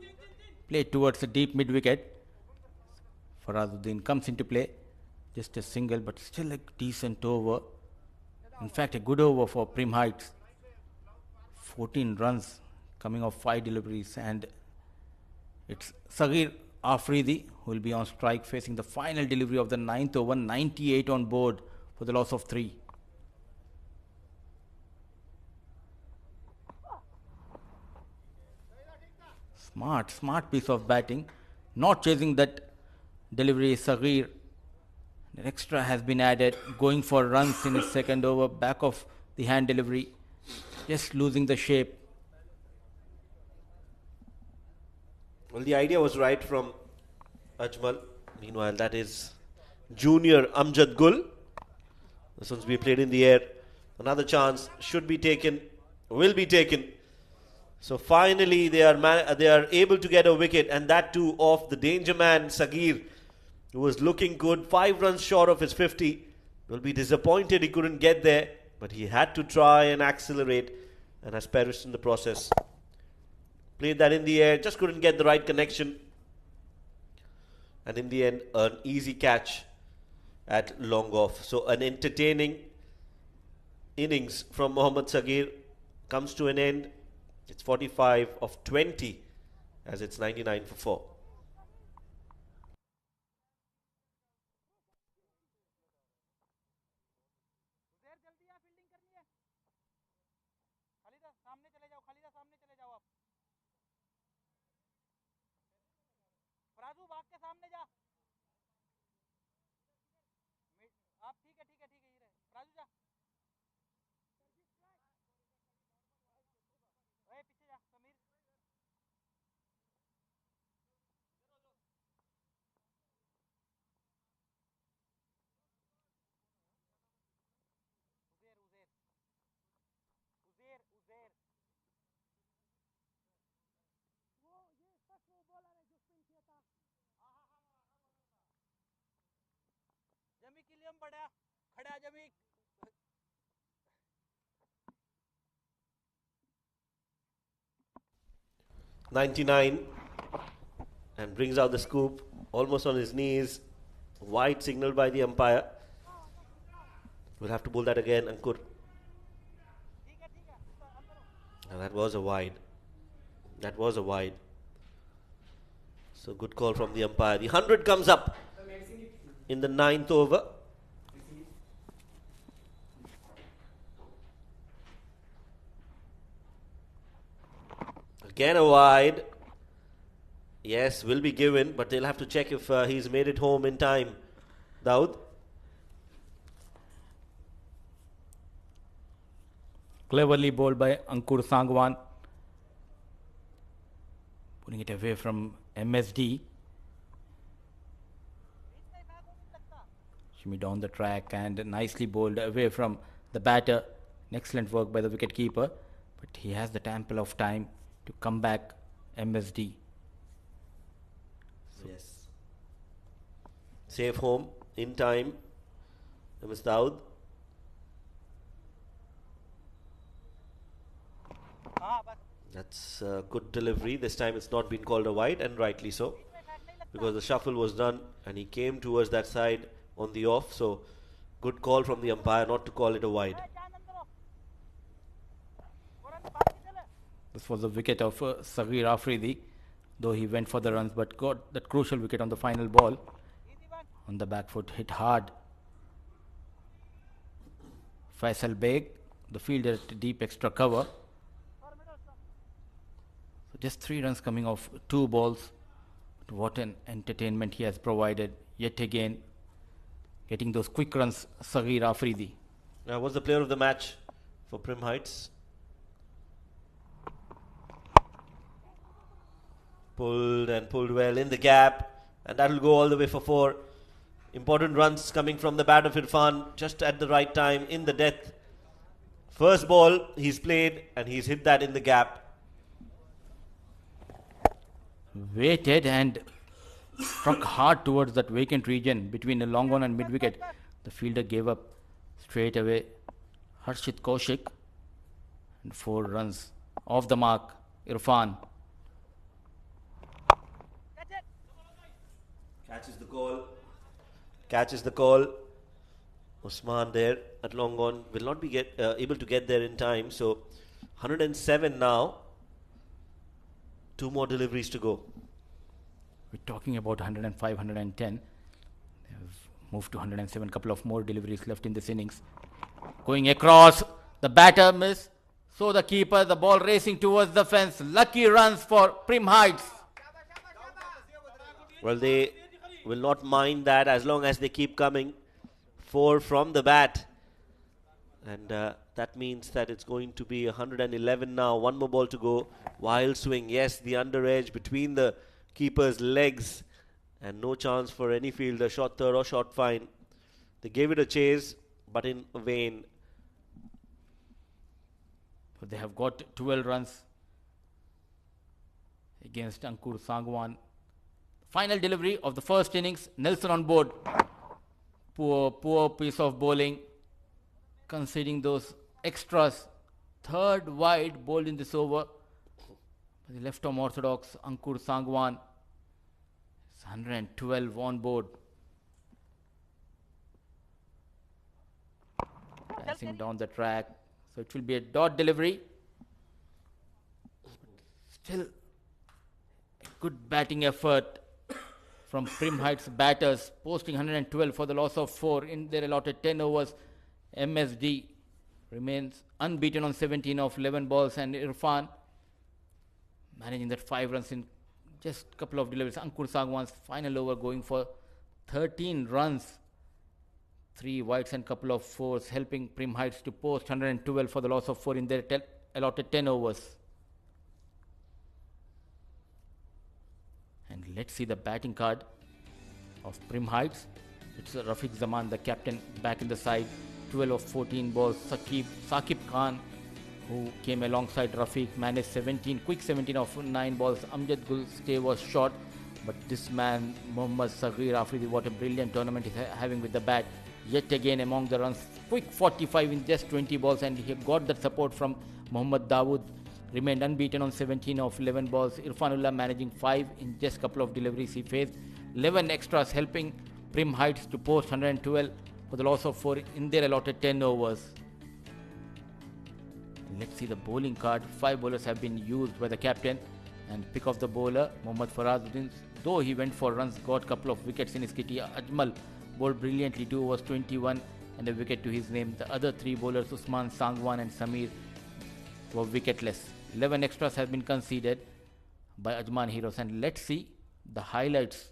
play towards the deep mid wicket. Farazuddin comes into play. Just a single, but still a decent over. In fact, a good over for Prim Heights. 14 runs coming off 5 deliveries, and it's Sagir Afridi who will be on strike facing the final delivery of the 9th over. 98 on board for the loss of 3. Smart piece of batting. Not chasing that delivery, Sagir. An extra has been added, going for runs in his second over, back of the hand delivery, just losing the shape. Well, the idea was right from Ajmal. Meanwhile, that is junior Amjad Gul. This one's being played in the air. Another chance should be taken, will be taken. So finally they are able to get a wicket, and that too off the danger man Sagir, who was looking good, 5 runs short of his 50. Will be disappointed he couldn't get there, but he had to try and accelerate and has perished in the process. Played that in the air, just couldn't get the right connection, and in the end an easy catch at long off. So an entertaining innings from Mohammad Sagir comes to an end. It's 45 of 20 as it's 99 for 4. .99 and brings out the scoop almost on his knees. Wide signaled by the umpire. We'll have to bowl that again, Ankur. And that was a wide. That was a wide. So good call from the umpire. The 100 comes up in the 9th over. Again a wide. Yes, will be given, but they'll have to check if he's made it home in time. Daud? Cleverly bowled by Ankur Sangwan. Putting it away from MSD. Shimmy down the track and nicely bowled away from the batter. Excellent work by the wicketkeeper. But he has the ample of time to come back MSD. Yes. Safe home in time. MS Daud. That's a good delivery. This time it's not been called a wide, and rightly so, because the shuffle was done and he came towards that side on the off. So good call from the umpire not to call it a wide. This was the wicket of Sagir Afridi, though he went for the runs but got that crucial wicket on the final ball. On the back foot, hit hard. Faisal Beg, the fielder at deep extra cover. So just 3 runs coming off 2 balls. But what an entertainment he has provided yet again. Getting those quick runs, Sagir Afridi. Now, was the player of the match for Prim Heights? Pulled well in the gap, and that will go all the way for 4. Important runs coming from the bat of Irfan just at the right time in the death. First ball he's played and he's hit that in the gap. Waited and struck hard towards that vacant region between the long on and mid wicket. The fielder gave up straight away. Harshit Kaushik, and 4 runs off the mark. Irfan. Catches the call. Usman there at long on will not be able to get there in time. So 107 now. 2 more deliveries to go. We're talking about 105, 110. They've moved to 107. Couple of more deliveries left in this innings. Going across. The batter miss. So the keeper, the ball racing towards the fence. Lucky runs for Prim Heights. Well, they will not mind that as long as they keep coming. 4 from the bat. And that means that it's going to be 111 now. 1 more ball to go. Wild swing. Yes, the under edge between the keeper's legs. And no chance for any fielder. Shot third or shot fine. They gave it a chase, but in vain. They have got 12 runs against Ankur Sangwan. Final delivery of the first innings. Nelson on board. Poor piece of bowling. Conceding those extras. Third wide bowled in this over. The left arm orthodox Ankur Sangwan. It's 112 on board. Passing down the track. So it will be a dot delivery. Still a good batting effort from Prim Heights batters, posting 112 for the loss of 4 in their allotted 10 overs. MSD remains unbeaten on 17 of 11 balls, and Irfan managing that 5 runs in just a couple of deliveries. Ankur Sangwan's final over going for 13 runs, 3 wides and couple of 4s, helping Prim Heights to post 112 for the loss of 4 in their allotted 10 overs. And let's see the batting card of Prim Heights. It's Rafiq Zaman, the captain, back in the side. 12 of 14 balls. Saqib Khan, who came alongside Rafiq, managed 17 of 9 balls. Amjad Gul's stay was short, but this man, Mohammad Saghir Afridi, what a brilliant tournament he's having with the bat. Yet again among the runs, quick 45 in just 20 balls, and he got that support from Mohammad Dawood. Remained unbeaten on 17 of 11 balls. Irfanullah managing 5 in just a couple of deliveries he faced. 11 extras helping Prim Heights to post 112 for the loss of 4 in their allotted 10 overs. Let's see the bowling card. 5 bowlers have been used by the captain, and pick of the bowler Mohammad Farazuddin, though he went for runs, got a couple of wickets in his kitty. Ajmal bowled brilliantly, 2 overs 21 and a wicket to his name. The other 3 bowlers, Usman Sangwan and Samir, were wicketless. 11 extras have been conceded by Ajman Heroes, and let's see the highlights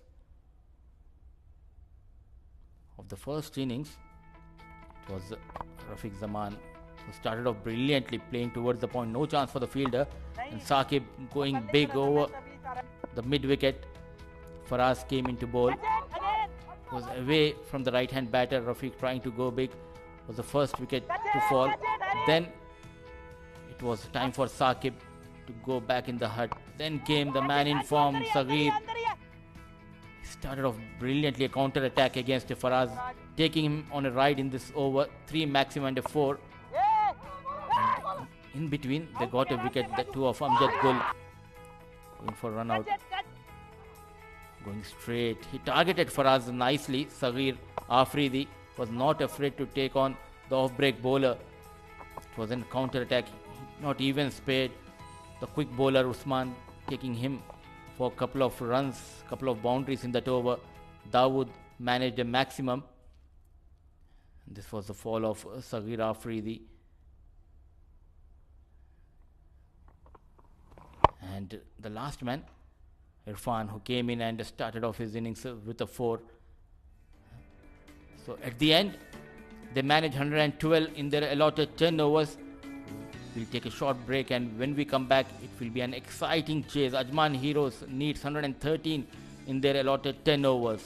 of the first innings. It was Rafiq Zaman who started off brilliantly, playing towards the point, no chance for the fielder, and Saqib going big over the mid wicket. Faraz came into bowl. It was away from the right hand batter. Rafiq trying to go big, was the first wicket to fall. Then it was time for Saqib to go back in the hut. Then came the man in form, Saghir. He started off brilliantly, a counter attack against Faraz, taking him on a ride in this over, 3 maximum and a 4. And in between, they got a wicket, the 2 of Amjad Gul, going for run out, going straight. He targeted Faraz nicely. Saghir Afridi was not afraid to take on the off-break bowler. It was a counter attack, not even spared. The quick bowler Usman taking him for a couple of runs, couple of boundaries in that over. Dawood managed a maximum. This was the fall of Saghir Afridi. And the last man, Irfan, who came in and started off his innings with a 4. So at the end, they managed 112 in their allotted 10 overs. We'll take a short break, and when we come back, it will be an exciting chase. Ajman Heroes needs 113 in their allotted 10 overs.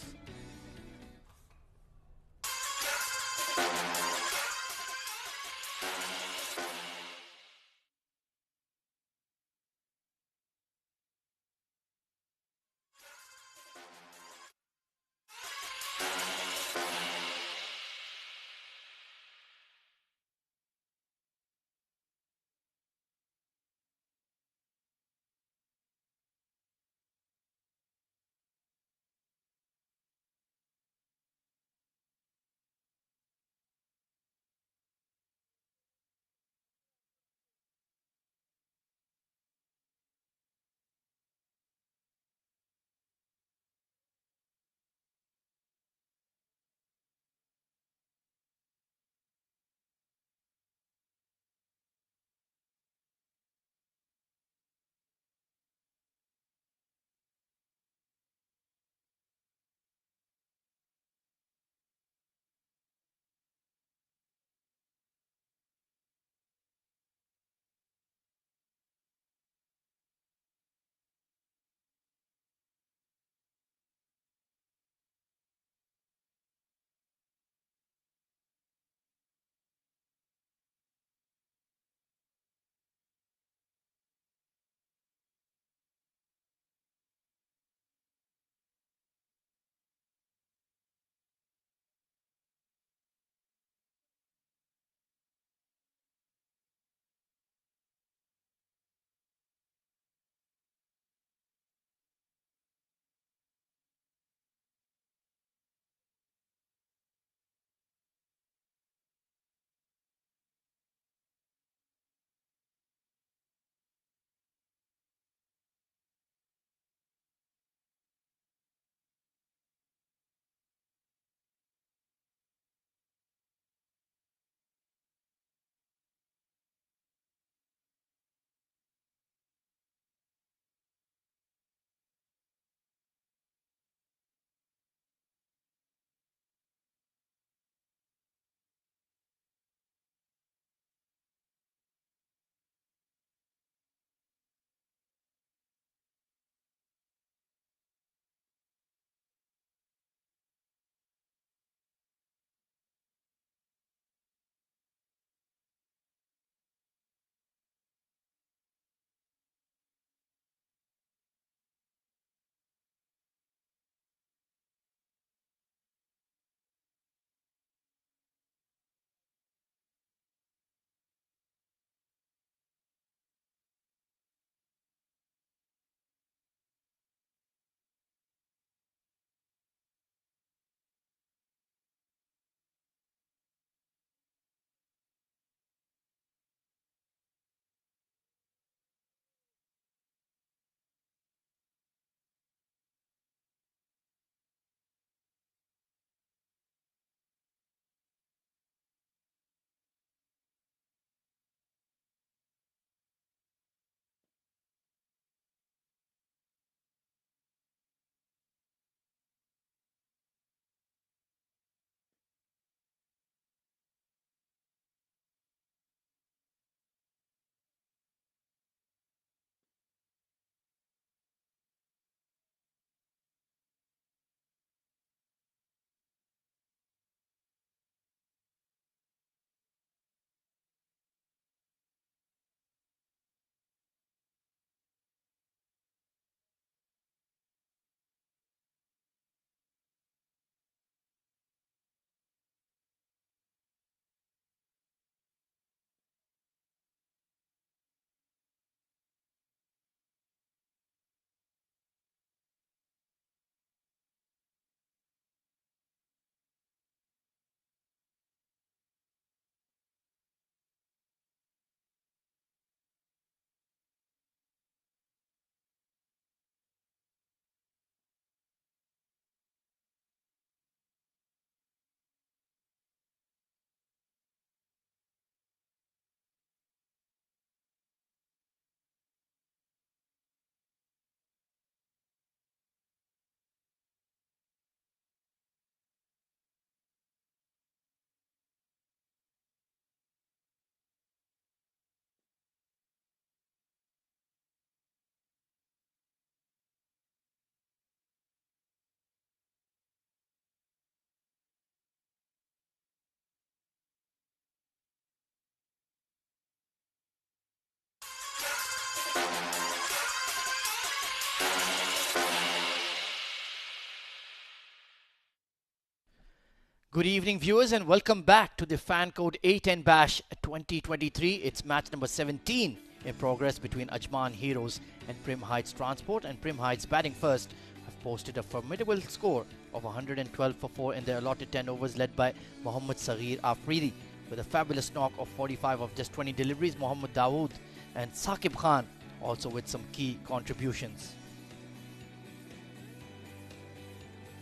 Good evening, viewers, and welcome back to the fan code T10 Bash 2023. It's match number 17 in progress between Ajman Heroes and Prim Heights Transport. And Prim Heights, batting first, have posted a formidable score of 112 for 4 in their allotted 10 overs, led by Mohammad Saghir Afridi with a fabulous knock of 45 of just 20 deliveries. Mohammad Dawood and Saqib Khan also with some key contributions.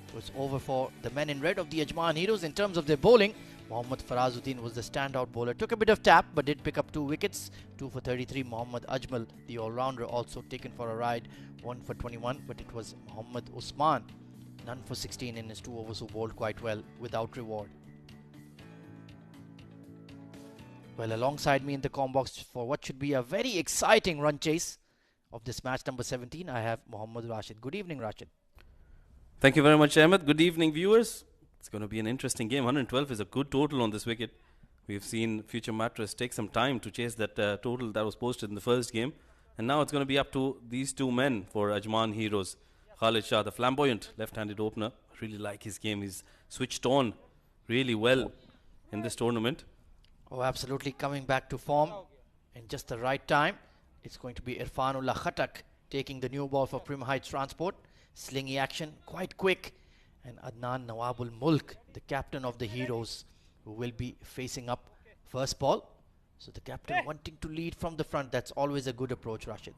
It was over for the men in red of the Ajman Heroes. In terms of their bowling, Mohammad Farazuddin was the standout bowler. Took a bit of tap but did pick up 2 wickets. 2 for 33. Mohammad Ajmal, the all-rounder, also taken for a ride. 1 for 21, but it was Mohammad Usman, none for 16 in his 2 overs, who bowled quite well without reward. Well, alongside me in the comm box for what should be a very exciting run chase of this match number 17, I have Mohammad Rashid. Good evening, Rashid. Thank you very much, Ahmed. Good evening, viewers. It's going to be an interesting game. 112 is a good total on this wicket. We've seen Future Mattress take some time to chase that total that was posted in the first game. And now it's going to be up to these 2 men for Ajman Heroes. Khalid Shah, the flamboyant left-handed opener. I really like his game. He's switched on really well in this tournament. Oh, absolutely, coming back to form in just the right time. It's going to be Irfanullah Khattak taking the new ball for Prim Heights Transport. Slingy action, quite quick. And Adnan Nawabul Mulk, the captain of the Heroes, who will be facing up first ball. So the captain wanting to lead from the front. That's always a good approach, Rashid.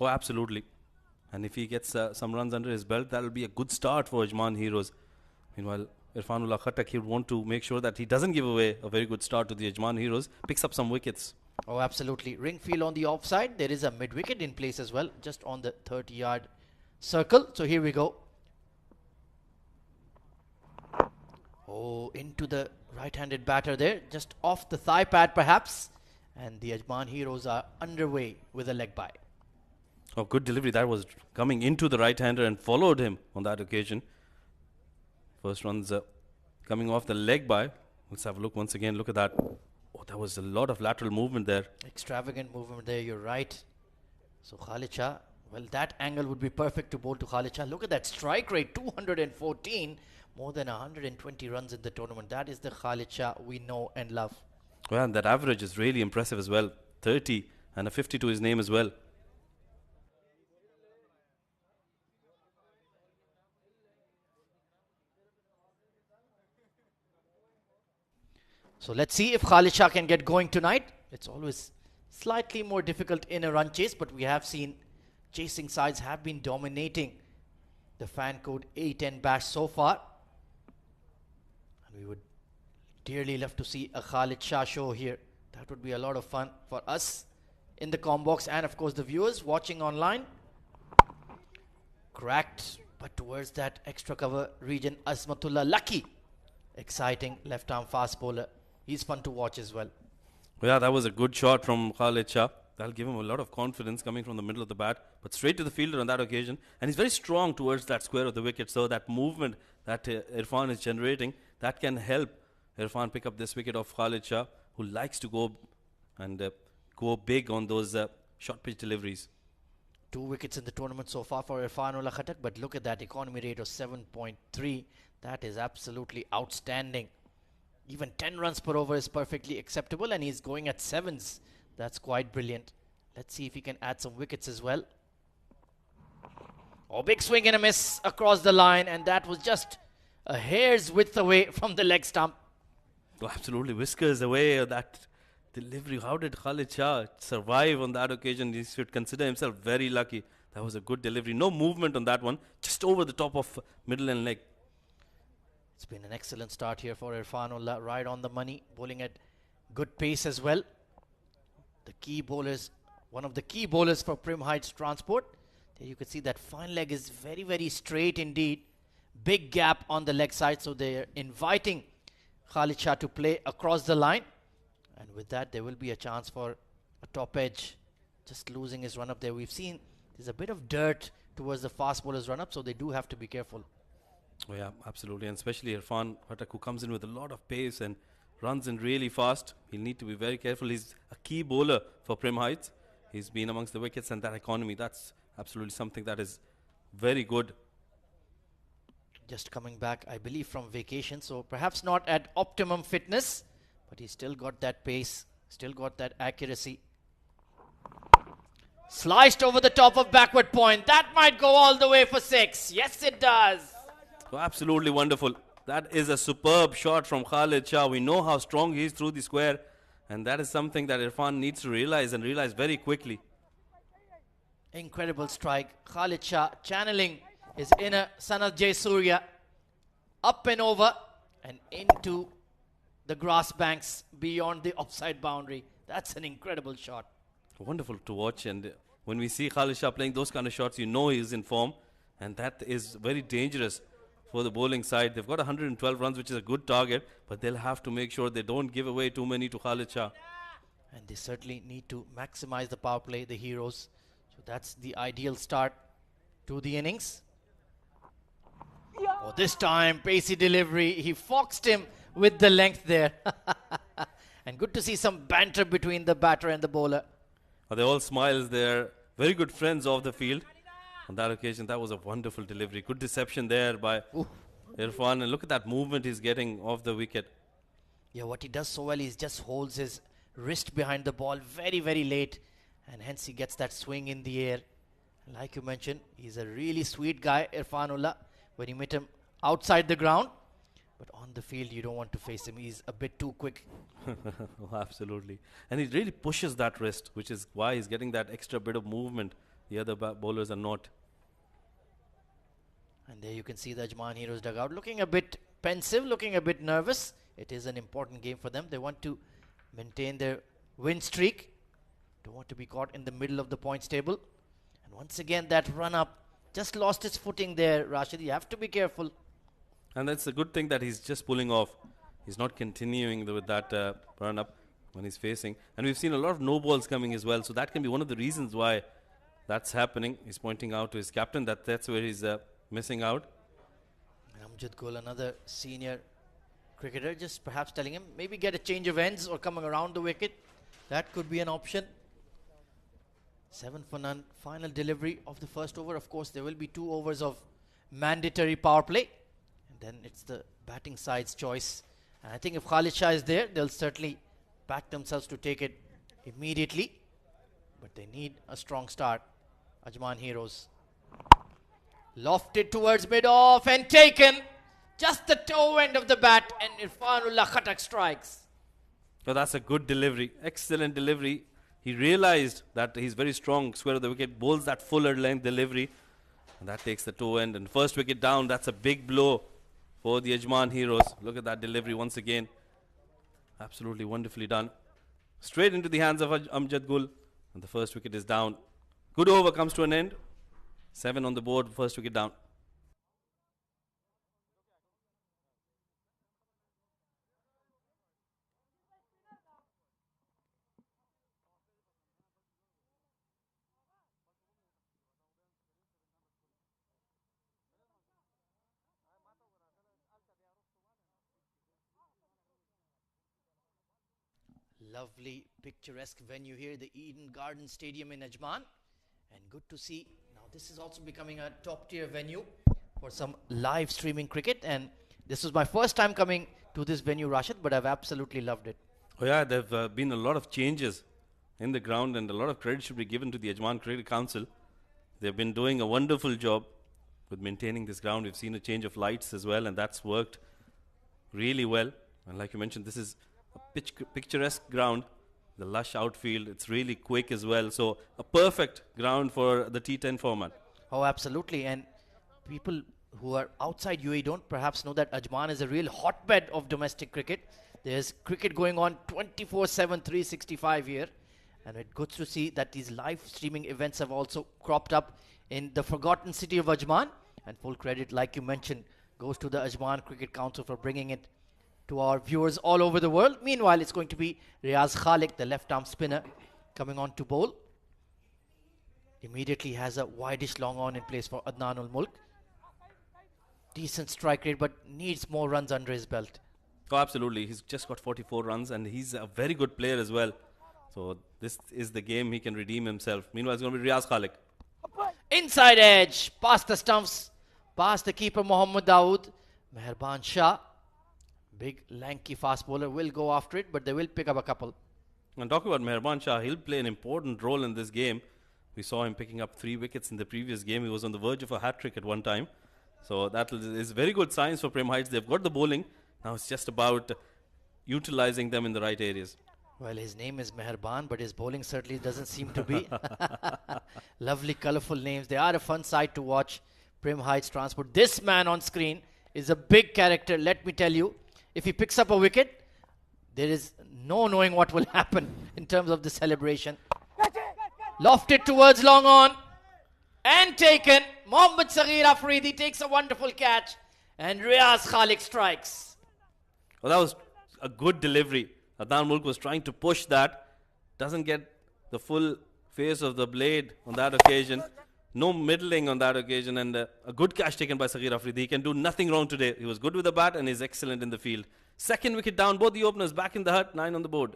Oh, absolutely. And if he gets some runs under his belt, that'll be a good start for Ajman Heroes. Meanwhile, Irfanullah Khattak, he would want to make sure that he doesn't give away a very good start to the Ajman Heroes, picks up some wickets. Oh, absolutely. Ring field on the offside. There is a mid-wicket in place as well, just on the 30-yard circle. So here we go. Oh, into the right-handed batter there, just off the thigh pad perhaps. And the Ajman Heroes are underway with a leg bye. Oh, good delivery. That was coming into the right-hander and followed him on that occasion. First runs coming off the leg bye. Let's have a look once again. Look at that. Oh, that was a lot of lateral movement there. Extravagant movement there, you're right. So Khalid Shah, well, that angle would be perfect to bowl to Khalid Shah. Look at that strike rate, 214, more than 120 runs in the tournament. That is the Khalid Shah we know and love. Well, and that average is really impressive as well. 30 and a 50 to his name as well. So let's see if Khalid Shah can get going tonight. It's always slightly more difficult in a run chase, but we have seen chasing sides have been dominating the fan code T10 Bash so far. And we would dearly love to see a Khalid Shah show here. That would be a lot of fun for us in the comm box and of course the viewers watching online. Cracked, but towards that extra cover region. Azmatullah Lucky, exciting left arm fast bowler. He's fun to watch as well. Yeah, that was a good shot from Khalid Shah. That'll give him a lot of confidence coming from the middle of the bat, but straight to the fielder on that occasion. And he's very strong towards that square of the wicket, so that movement that Irfan is generating, that can help Irfan pick up this wicket of Khalid Shah, who likes to go and go big on those short pitch deliveries. 2 wickets in the tournament so far for Irfanullah Khattak, but look at that economy rate of 7.3. That is absolutely outstanding. Even 10 runs per over is perfectly acceptable, and he's going at 7s. That's quite brilliant. Let's see if he can add some wickets as well. Oh, big swing and a miss across the line, and that was just a hair's width away from the leg stump. Oh, absolutely, whiskers away that delivery. How did Khalid Shah survive on that occasion? He should consider himself very lucky. That was a good delivery. No movement on that one, just over the top of middle and leg. It's been an excellent start here for Irfanullah, right on the money, bowling at good pace as well. The key bowlers, one of the key bowlers for Prim Heights Transport. There you can see that fine leg is very, very straight indeed. Big gap on the leg side, so they're inviting Khalid Shah to play across the line. And with that, there will be a chance for a top edge. Just losing his run up there. We've seen there's a bit of dirt towards the fast bowler's run up, so they do have to be careful. Oh yeah, absolutely, and especially Irfan Khattak, who comes in with a lot of pace and runs in really fast. He'll need to be very careful. He's a key bowler for Prim Heights. He's been amongst the wickets, and that economy, that's absolutely something that is very good. just coming back, I believe, from vacation, so perhaps not at optimum fitness, but he's still got that pace, still got that accuracy. Sliced over the top of backward point. That might go all the way for 6. Yes, it does. Oh, absolutely wonderful. That is a superb shot from Khalid Shah. We know how strong he is through the square, and that is something that Irfan needs to realize, and realize very quickly. Incredible strike. Khalid Shah channeling his inner Sanat Jay Surya up and over and into the grass banks beyond the offside boundary. That's an incredible shot. Wonderful to watch, and when we see Khalid Shah playing those kind of shots, you know he is in form, and that is very dangerous for the bowling side. They've got 112 runs, which is a good target, but they'll have to make sure they don't give away too many to Khalid Shah. And they certainly need to maximize the power play, the heroes. So that's the ideal start to the innings. Oh, this time, pacey delivery. He foxed him with the length there. And good to see some banter between the batter and the bowler. They're all smiles. They're very good friends off the field. On that occasion, that was a wonderful delivery. Good deception there by Irfan. And look at that movement he's getting off the wicket. Yeah, what he does so well is just holds his wrist behind the ball very, very late. And hence he gets that swing in the air. Like you mentioned, he's a really sweet guy, Irfanullah, when you meet him outside the ground. But on the field, you don't want to face him. He's a bit too quick. Oh, absolutely. And he really pushes that wrist, which is why he's getting that extra bit of movement. The other bowlers are not. And there you can see the Ajman Heroes dugout looking a bit pensive, looking a bit nervous. It is an important game for them. They want to maintain their win streak. Don't want to be caught in the middle of the points table. And once again, that run up just lost its footing there, Rashid. You have to be careful. And that's a good thing that he's just pulling off. He's not continuing with that run up when he's facing. And we've seen a lot of no balls coming as well. So that can be one of the reasons why that's happening. He's pointing out to his captain that that's where he's missing out. Amjad Gul, another senior cricketer, just perhaps telling him maybe get a change of ends or coming around the wicket. That could be an option. 7 for none. Final delivery of the first over. Of course, there will be 2 overs of mandatory power play. And then it's the batting side's choice. And I think if Khalid Shah is there, they'll certainly back themselves to take it immediately. But they need a strong start. Ajman Heroes. Lofted towards mid-off and taken. Just the toe end of the bat, and Irfanullah Khatak strikes. So that's a good delivery. Excellent delivery. He realized that he's very strong. Square of the wicket, bowls that fuller length delivery. And that takes the toe end. And first wicket down, that's a big blow for the Ajman Heroes. Look at that delivery once again. Absolutely wonderfully done. Straight into the hands of Amjad Gul. And the first wicket is down. Good over comes to an end. 7 on the board, first wicket down. Lovely, picturesque venue here, the Eden Garden Stadium in Ajman. And good to see, now this is also becoming a top tier venue for some live streaming cricket. And this was my first time coming to this venue, Rashid, but I've absolutely loved it. Oh yeah, there have been a lot of changes in the ground, and a lot of credit should be given to the Ajman Cricket Council. They've been doing a wonderful job with maintaining this ground. We've seen a change of lights as well, and that's worked really well. And like you mentioned, this is a picturesque ground, the lush outfield. It's really quick as well. So a perfect ground for the T10 format. Oh, absolutely. And people who are outside UAE don't perhaps know that Ajman is a real hotbed of domestic cricket. There's cricket going on 24/7, 365 here. And it's good to see that these live streaming events have also cropped up in the forgotten city of Ajman. And full credit, like you mentioned, goes to the Ajman Cricket Council for bringing it to our viewers all over the world. Meanwhile, it's going to be Riaz Khalik, the left-arm spinner, coming on to bowl. Immediately has a wideish long on in place for Adnanul Mulk. Decent strike rate, but needs more runs under his belt. Oh, absolutely. He's just got 44 runs, and he's a very good player as well. So this is the game he can redeem himself. Meanwhile, it's going to be Riaz Khalik. Inside edge, past the stumps, Past the keeper Mohammad Dawood. Meherban Shah, big lanky fast bowler, will go after it, but they will pick up a couple. And talking about Meherban Shah, he'll play an important role in this game. We saw him picking up 3 wickets in the previous game. He was on the verge of a hat-trick at one time. So that is very good signs for Prim Heights. They've got the bowling. Now it's just about utilizing them in the right areas. Well, his name is Meherban, but his bowling certainly doesn't seem to be. Lovely, colourful names. They are a fun sight to watch. Prim Heights Transport. This man on screen is a big character, let me tell you. If he picks up a wicket, there is no knowing what will happen in terms of the celebration. Lofted towards long on. And taken. Mohammad Saghir Afridi takes a wonderful catch. And Riaz Khalik strikes. Well, that was a good delivery. Adnan Mulk was trying to push that. Doesn't get the full face of the blade on that occasion. No middling on that occasion. And a good catch taken by Saghir Afridi. He can do nothing wrong today. He was good with the bat and is excellent in the field. Second wicket down. Both the openers back in the hut. 9 on the board.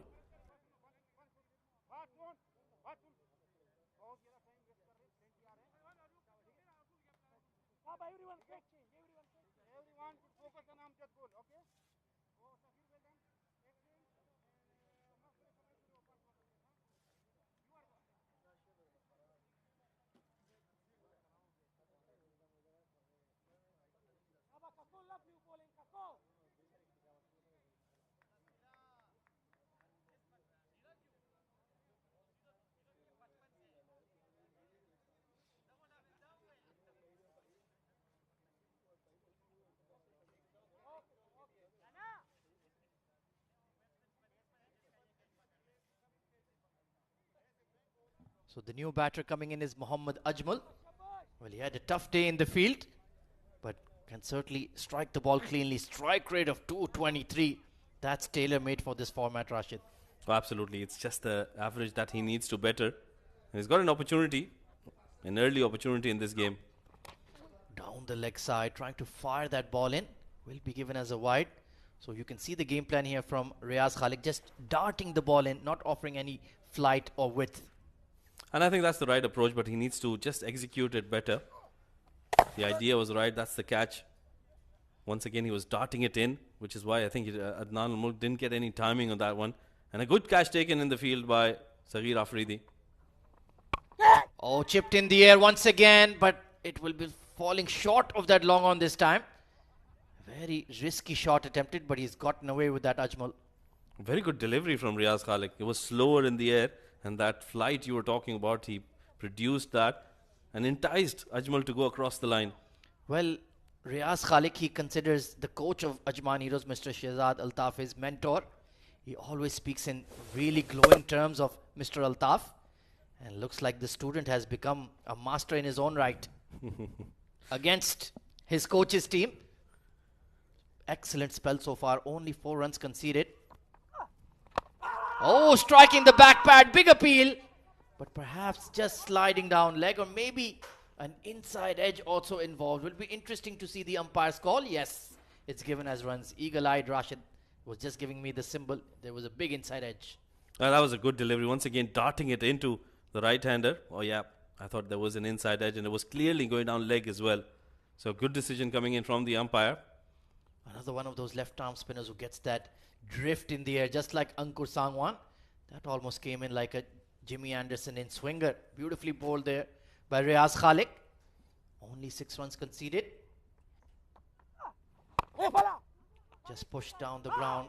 So the new batter coming in is Mohammad Ajmal. Well, he had a tough day in the field, but can certainly strike the ball cleanly. Strike rate of 223. That's tailor-made for this format, Rashid. Oh, absolutely. It's just the average that he needs to better. He's got an opportunity, an early opportunity in this game. Down the leg side, trying to fire that ball in. Will be given as a wide. So you can see the game plan here from Riaz Khalik, just darting the ball in, not offering any flight or width. And I think that's the right approach, but he needs to just execute it better. The idea was right. That's the catch. Once again, he was darting it in, which is why I think Adnan Mulk didn't get any timing on that one. And a good catch taken in the field by Saghir Afridi. Oh, chipped in the air once again, but it will be falling short of that long on this time. Very risky shot attempted, but he's gotten away with that, Ajmal. Very good delivery from Riaz Khalik. It was slower in the air, and that flight you were talking about, he produced that and enticed Ajmal to go across the line. Well, Riaz Khalik, he considers the coach of Ajman Heroes, Mr. Shehzad Altaf, his mentor. He always speaks in really glowing terms of Mr. Altaf. And looks like the student has become a master in his own right against his coach's team. Excellent spell so far. Only 4 runs conceded. Oh, striking the back pad. Big appeal. But perhaps just sliding down leg, or maybe an inside edge also involved. Will be interesting to see the umpire's call. Yes, it's given as runs. Eagle-eyed Rashid was just giving me the symbol. There was a big inside edge. That was a good delivery. Once again, darting it into the right-hander. Oh, yeah. I thought there was an inside edge, and it was clearly going down leg as well. So good decision coming in from the umpire. Another one of those left-arm spinners who gets that drift in the air, just like Ankur Sangwan. That almost came in like a Jimmy Anderson in swinger. Beautifully bowled there by Riaz Khalik. Only 6 runs conceded. Just pushed down the ground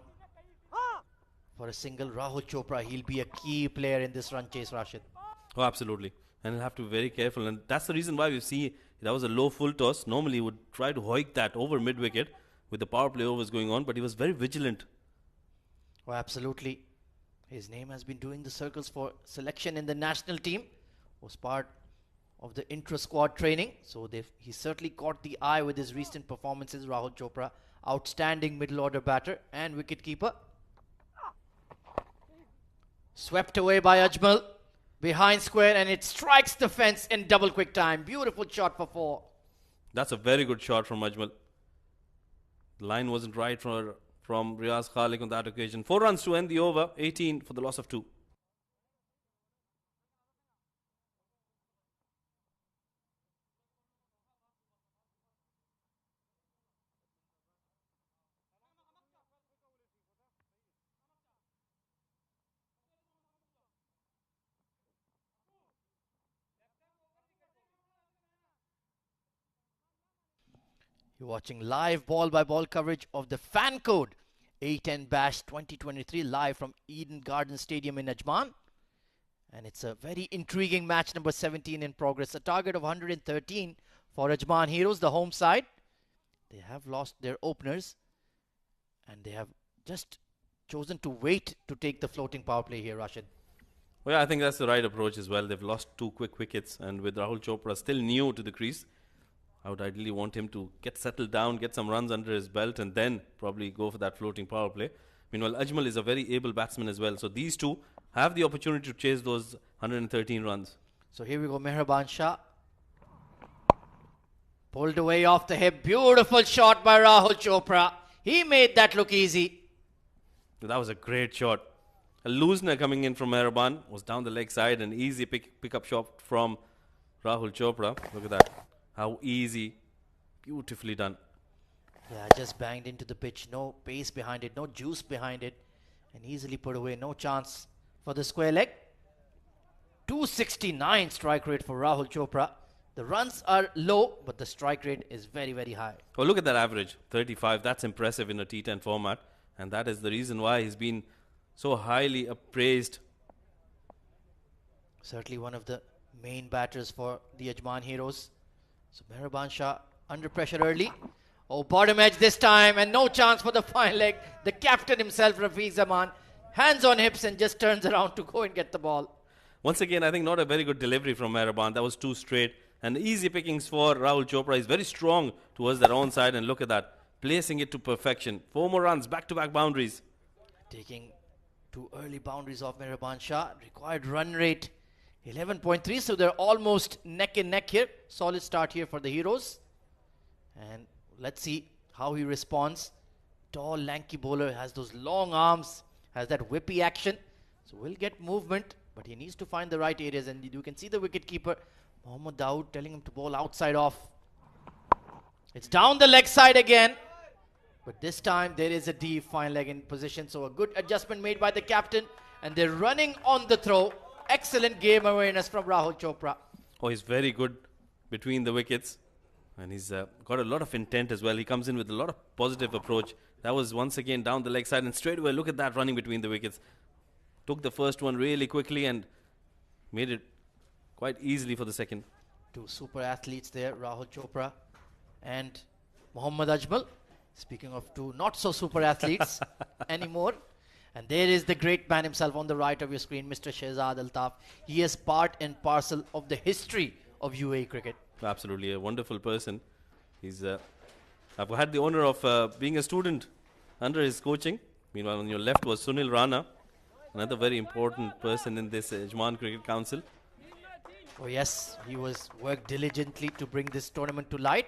for a single. Rahul Chopra, he'll be a key player in this run chase, Rashid. Oh, absolutely. And he'll have to be very careful. And that's the reason why we see that was a low full toss. Normally, he would try to hoik that over mid-wicket with the power play overs going on, but he was very vigilant. Oh, absolutely. His name has been doing the circles for selection in the national team. Was part of the intra-squad training. So he certainly caught the eye with his recent performances. Rahul Chopra, outstanding middle-order batter and wicket-keeper. Swept away by Ajmal. Behind square, and it strikes the fence in double quick time. Beautiful shot for 4. That's a very good shot from Ajmal. The line wasn't right from Riaz Khalik on that occasion. 4 runs to end the over, 18 for the loss of 2. You're watching live ball-by-ball coverage of the Fan Code A10 Bash 2023 live from Eden Garden Stadium in Ajman. And it's a very intriguing match number 17 in progress. A target of 113 for Ajman Heroes, the home side. They have lost their openers and they have just chosen to wait to take the floating power play here, Rashid. Well, yeah, I think that's the right approach as well. They've lost 2 quick wickets, and with Rahul Chopra still new to the crease, I would ideally want him to get settled down, get some runs under his belt, and then probably go for that floating power play. Meanwhile, Ajmal is a very able batsman as well. So these two have the opportunity to chase those 113 runs. So here we go, Meherban Shah. Pulled away off the hip. Beautiful shot by Rahul Chopra. He made that look easy. That was a great shot. A loosener coming in from Meherban was down the leg side. An easy pick-up shot from Rahul Chopra. Look at that. How easy. Beautifully done. Yeah, just banged into the pitch. No pace behind it. No juice behind it. And easily put away. No chance for the square leg. 269 strike rate for Rahul Chopra. The runs are low, but the strike rate is very, very high. Oh, look at that average. 35. That's impressive in a T10 format. And that is the reason why he's been so highly appraised. Certainly one of the main batters for the Ajman Heroes. So Meherban Shah under pressure early. Oh, bottom edge this time and no chance for the fine leg. The captain himself, Rafiq Zaman, hands on hips and just turns around to go and get the ball. Once again, I think not a very good delivery from Meherban. That was too straight. And easy pickings for Rahul Chopra. He's very strong towards that own side, and look at that. Placing it to perfection. 4 more runs, back-to-back boundaries. Taking 2 early boundaries off Meherban Shah. Required run rate 11.3, so they're almost neck and neck here. Solid start here for the Heroes. And let's see how he responds. Tall, lanky bowler, has those long arms, has that whippy action. So we'll get movement, but he needs to find the right areas. And you can see the wicketkeeper, Mohammad Dawood, telling him to bowl outside off. It's down the leg side again. But this time there is a deep fine leg in position. So a good adjustment made by the captain. And they're running on the throw. Excellent game awareness from Rahul Chopra. Oh, he's very good between the wickets. And he's got a lot of intent as well. He comes in with a lot of positive approach. That was once again down the leg side. And straight away, look at that running between the wickets. Took the first one really quickly and made it quite easily for the second. 2 super athletes there, Rahul Chopra and Mohammad Ajmal. Speaking of 2 not so super athletes anymore. And there is the great man himself on the right of your screen, Mr. Shehzad Altaf. He is part and parcel of the history of UAE cricket. Absolutely, a wonderful person. He's I've had the honor of being a student under his coaching. Meanwhile, on your left was Sunil Rana, another very important person in this Ajman Cricket Council. Oh yes, he was worked diligently to bring this tournament to light.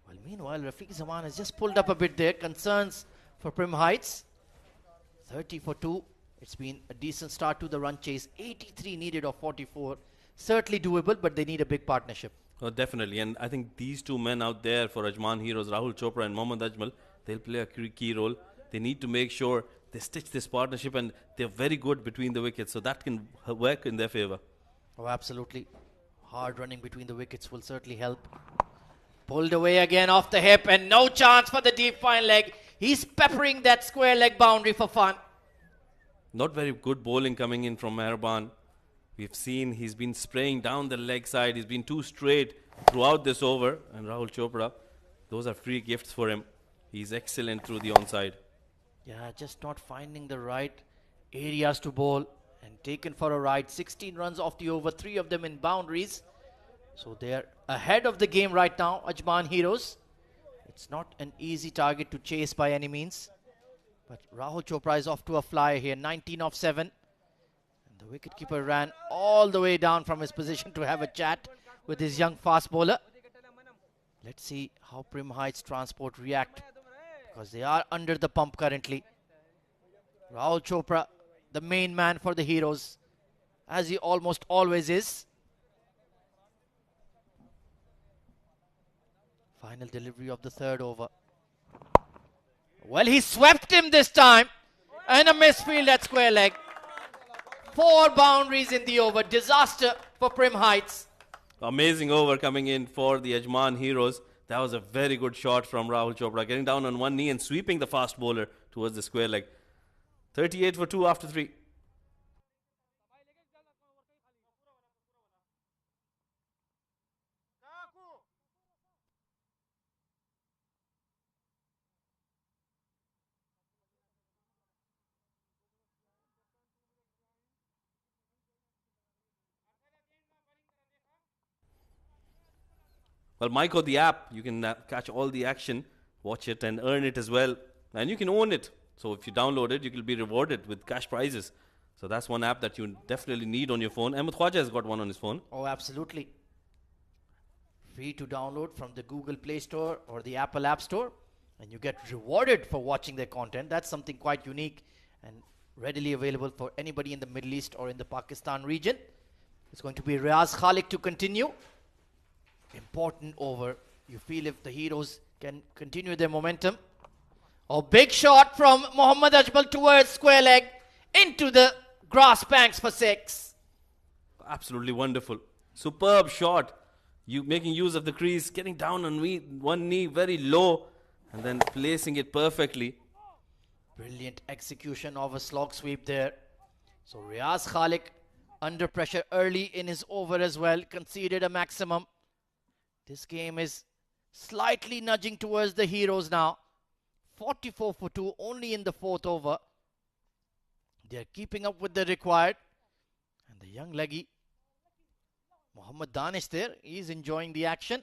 Well, meanwhile, Rafiq Zaman has just pulled up a bit there. Concerns for Prim Heights. 30 for 2. It's been a decent start to the run chase. 83 needed of 44. Certainly doable, but they need a big partnership. Oh, definitely. And I think these 2 men out there for Ajman Heroes, Rahul Chopra and Mohammad Ajmal, they'll play a key role. They need to make sure they stitch this partnership, and they're very good between the wickets, so that can work in their favor. Oh, absolutely. Hard running between the wickets will certainly help. Pulled away again off the hip, and no chance for the deep fine leg. He's peppering that square leg boundary for fun. Not very good bowling coming in from Meherban. We've seen he's been spraying down the leg side. He's been too straight throughout this over. And Rahul Chopra, those are free gifts for him. He's excellent through the onside. Yeah, just not finding the right areas to bowl. And taken for a ride. 16 runs off the over, 3 of them in boundaries. So they're ahead of the game right now, Ajman Heroes. It's not an easy target to chase by any means. But Rahul Chopra is off to a flyer here, 19 off 7. And the wicketkeeper ran all the way down from his position to have a chat with his young fast bowler. Let's see how Prim Heights Transport react, because they are under the pump currently. Rahul Chopra, the main man for the Heroes, as he almost always is. Final delivery of the 3rd over. Well, he swept him this time. And a misfield at square leg. 4 boundaries in the over. Disaster for Prim Heights. Amazing over coming in for the Ajman Heroes. That was a very good shot from Rahul Chopra, getting down on one knee and sweeping the fast bowler towards the square leg. 38 for 2 after 3. Well, Myco, the app, you can catch all the action, watch it and earn it as well. And you can own it. So if you download it, you will be rewarded with cash prizes. So that's one app that you definitely need on your phone. Ahmed Khwaja has got one on his phone. Oh, absolutely. Free to download from the Google Play Store or the Apple App Store. And you get rewarded for watching their content. That's something quite unique and readily available for anybody in the Middle East or in the Pakistan region. It's going to be Riaz Khalik to continue. Important over. You feel if the Heroes can continue their momentum. Oh, big shot from Mohammad Ajmal towards square leg into the grass banks for 6. Absolutely wonderful. Superb shot. You making use of the crease, getting down on one knee very low and then placing it perfectly. Brilliant execution of a slog sweep there. So Riaz Khalik under pressure early in his over as well. Conceded a maximum. This game is slightly nudging towards the Heroes now. 44 for 2 only in the 4th over. They're keeping up with the required. And the young leggy, Mohammad Danish there, he's enjoying the action.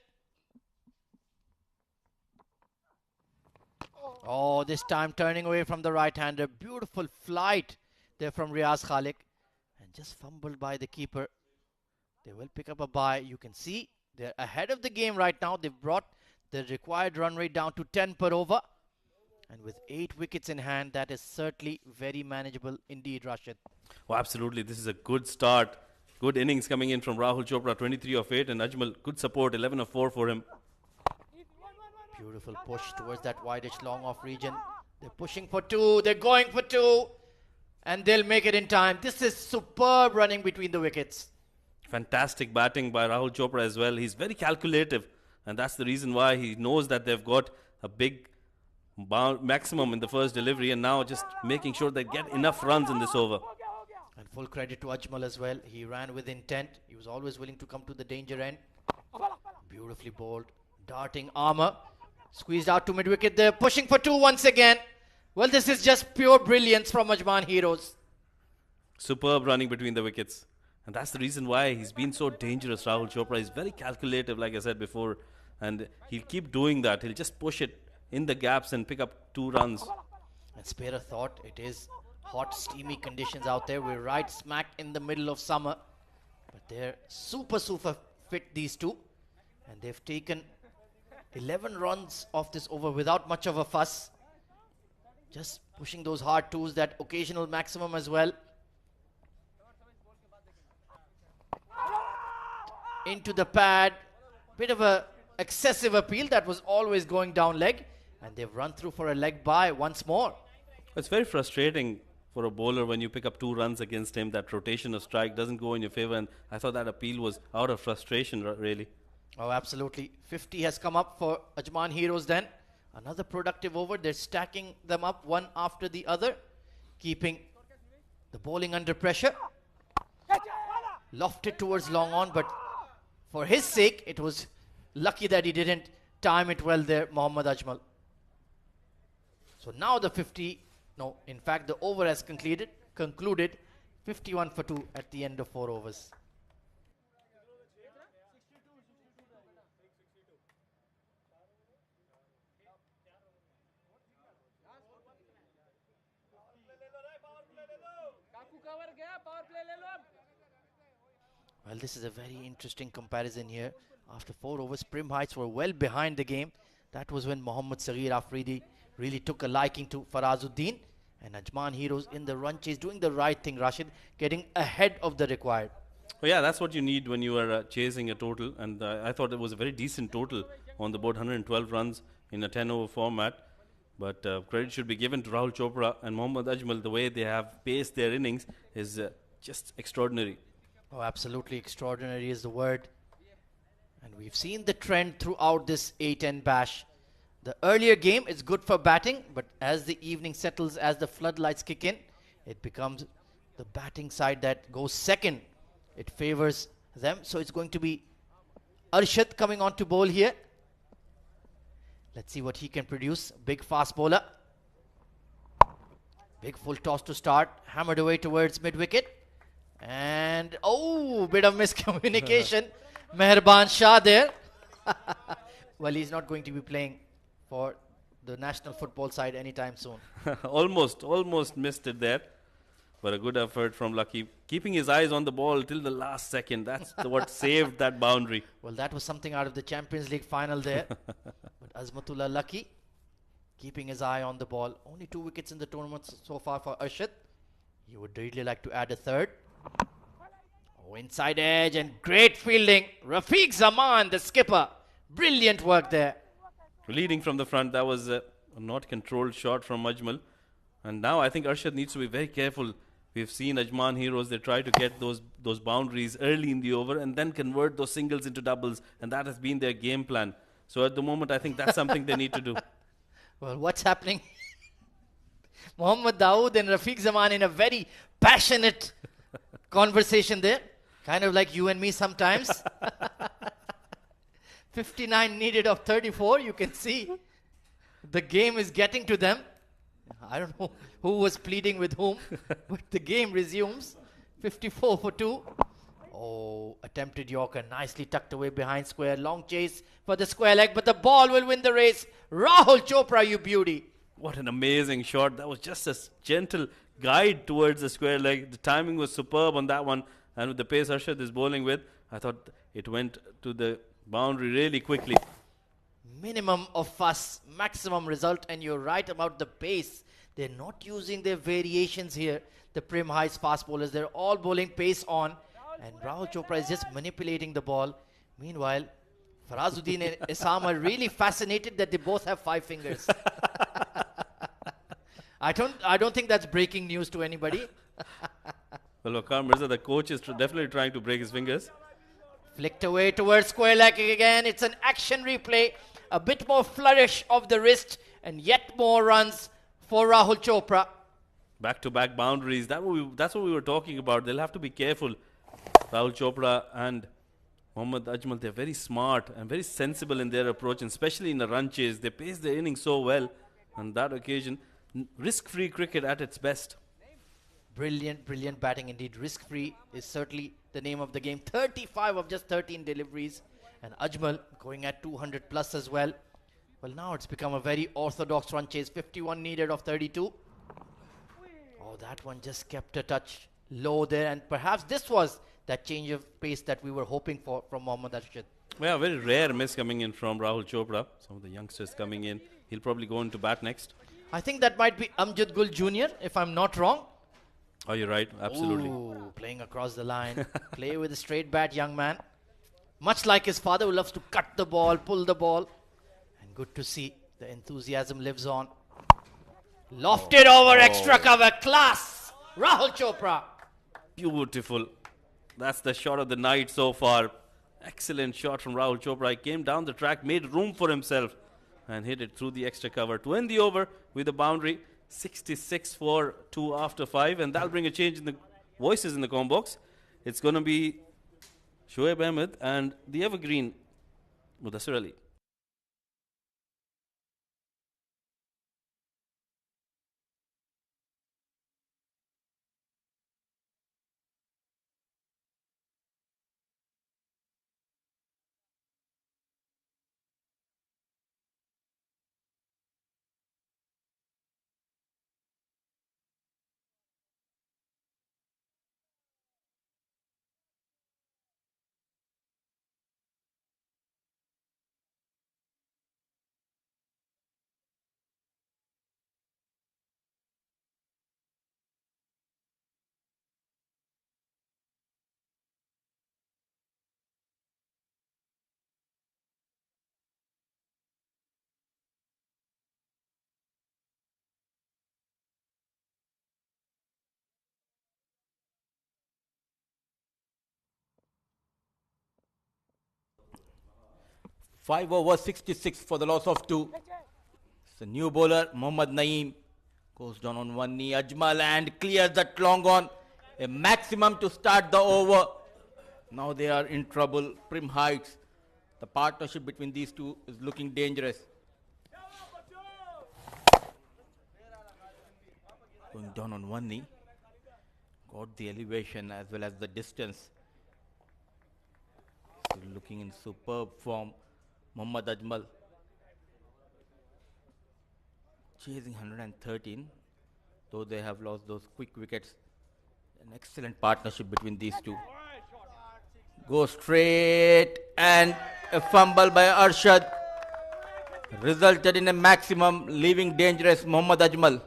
Oh, this time turning away from the right-hander. Beautiful flight there from Riaz Khalik. And just fumbled by the keeper. They will pick up a bye. You can see they're ahead of the game right now. They've brought the required run rate down to 10 per over. And with 8 wickets in hand, that is certainly very manageable indeed, Rashid. Oh, absolutely. This is a good start. Good innings coming in from Rahul Chopra, 23 of 8. And Ajmal, good support, 11 of 4 for him. Beautiful push towards that wideish long off region. They're pushing for 2. They're going for 2. And they'll make it in time. This is superb running between the wickets. Fantastic batting by Rahul Chopra as well. He's very calculative. And that's the reason why he knows that they've got a big maximum in the first delivery. And now just making sure they get enough runs in this over. And full credit to Ajmal as well. He ran with intent. He was always willing to come to the danger end. Beautifully bowled. Darting armour. Squeezed out to mid-wicket there. Pushing for 2 once again. Well, this is just pure brilliance from Ajman Heroes. Superb running between the wickets. And that's the reason why he's been so dangerous, Rahul Chopra. He's very calculative, like I said before. And he'll keep doing that. He'll just push it in the gaps and pick up 2 runs. And spare a thought, it is hot, steamy conditions out there. We're right smack in the middle of summer. But they're super fit, these two. And they've taken 11 runs off this over without much of a fuss. Just pushing those hard twos, that occasional maximum as well. Into the pad. Bit of a excessive appeal that was always going down leg. And they've run through for a leg bye once more. It's very frustrating for a bowler when you pick up 2 runs against him. That rotation of strike doesn't go in your favor. And I thought that appeal was out of frustration, really. Oh, absolutely. 50 has come up for Ajman Heroes then. Another productive over. They're stacking them up one after the other. Keeping the bowling under pressure. Lofted towards long on, but for his sake, it was lucky that he didn't time it well there, Mohammad Ajmal. So now the 50, no, in fact, the over has concluded 51 for 2 at the end of 4 overs. Well, this is a very interesting comparison here. After 4 overs, Prim Heights were well behind the game. That was when Mohammad Saghir Afridi really took a liking to Farazuddin. And Ajman Heroes in the run chase, doing the right thing, Rashid, getting ahead of the required. Well, yeah, that's what you need when you are chasing a total. And I thought it was a very decent total on the board, 112 runs in a 10-over format. But credit should be given to Rahul Chopra and Mohammad Ajmal. The way they have paced their innings is just extraordinary. Oh, absolutely extraordinary is the word. And we've seen the trend throughout this A10 bash. The earlier game is good for batting, but as the evening settles, as the floodlights kick in, it becomes the batting side that goes second. It favors them. So it's going to be Arshad coming on to bowl here. Let's see what he can produce. Big fast bowler. Big full toss to start. Hammered away towards mid-wicket. And, oh, bit of miscommunication. Meherban Shah there. Well, he's not going to be playing for the national football side anytime soon. Almost missed it there. But a good effort from Lucky. Keeping his eyes on the ball till the last second. That's what saved that boundary. Well, that was something out of the Champions League final there. But Azmatullah Lucky keeping his eye on the ball. Only 2 wickets in the tournament so far for Arshad. He would really like to add a third. Oh, inside edge and great fielding. Rafiq Zaman, the skipper. Brilliant work there. Leading from the front, that was a not controlled shot from Ajmal. And now I think Arshad needs to be very careful. We've seen Ajman Heroes, they try to get those boundaries early in the over and then convert those singles into doubles. And that has been their game plan. So at the moment, I think that's something they need to do. Well, what's happening? Mohammad Dawood and Rafiq Zaman in a very passionate conversation there. Kind of like you and me sometimes. 59 needed of 34. You can see the game is getting to them. I don't know who was pleading with whom, but the game resumes. 54 for 2. Oh, attempted Yorker, nicely tucked away behind square. Long chase for the square leg, but the ball will win the race. Rahul Chopra, you beauty. What an amazing shot. That was just a gentle guide towards the square leg. The timing was superb on that one. And with the pace Arshad is bowling with, I thought it went to the boundary really quickly. Minimum of fuss, maximum result, and you're right about the pace. They're not using their variations here. The Prim Heights fast bowlers, they're all bowling pace on, and Rahul Chopra is just manipulating the ball. Meanwhile, Farazuddin and Isam are really fascinated that they both have 5 fingers. I don't think that's breaking news to anybody. Well, Waqar Mirza, the coach, is definitely trying to break his fingers. Flicked away towards square leg again. It's an action replay. A bit more flourish of the wrist and yet more runs for Rahul Chopra. Back-to-back boundaries. That's what we were talking about. They'll have to be careful. Rahul Chopra and Mohammad Ajmal, they're very smart and very sensible in their approach, and especially in the run chase. They pace their innings so well on that occasion. Risk-free cricket at its best. Brilliant, brilliant batting indeed. Risk-free is certainly the name of the game. 35 of just 13 deliveries. And Ajmal going at 200 plus as well. Well, now it's become a very orthodox run chase. 51 needed of 32. Oh, that one just kept a touch low there. And perhaps this was that change of pace that we were hoping for from Mohammad Arshad. Yeah, very rare miss coming in from Rahul Chopra. Some of the youngsters coming in. He'll probably go into bat next. I think that might be Amjad Gul Jr., if I'm not wrong. Oh, you're right. Absolutely. Ooh, playing across the line. Play with a straight bat, young man. Much like his father, who loves to cut the ball, pull the ball. And good to see the enthusiasm lives on. Lofted over extra cover. Class. Rahul Chopra. Beautiful. That's the shot of the night so far. Excellent shot from Rahul Chopra. He came down the track, made room for himself, and hit it through the extra cover to end the over with a boundary. 66 for 2 after 5, and that'll bring a change in the voices in the com box. It's going to be Shoaib Ahmed and the evergreen Mudassir Ali. 5 over 66 for the loss of 2. It's a new bowler, Mohammad Naeem. Goes down on one knee. Ajmal and clears that long on. A maximum to start the over. Now they are in trouble. Prim Heights. The partnership between these two is looking dangerous. Going down on one knee. Got the elevation as well as the distance. Still looking in superb form. Mohammad Ajmal. Chasing 113. Though they have lost those quick wickets. An excellent partnership between these two. Go straight and a fumble by Arshad. Resulted in a maximum, leaving dangerous Mohammad Ajmal.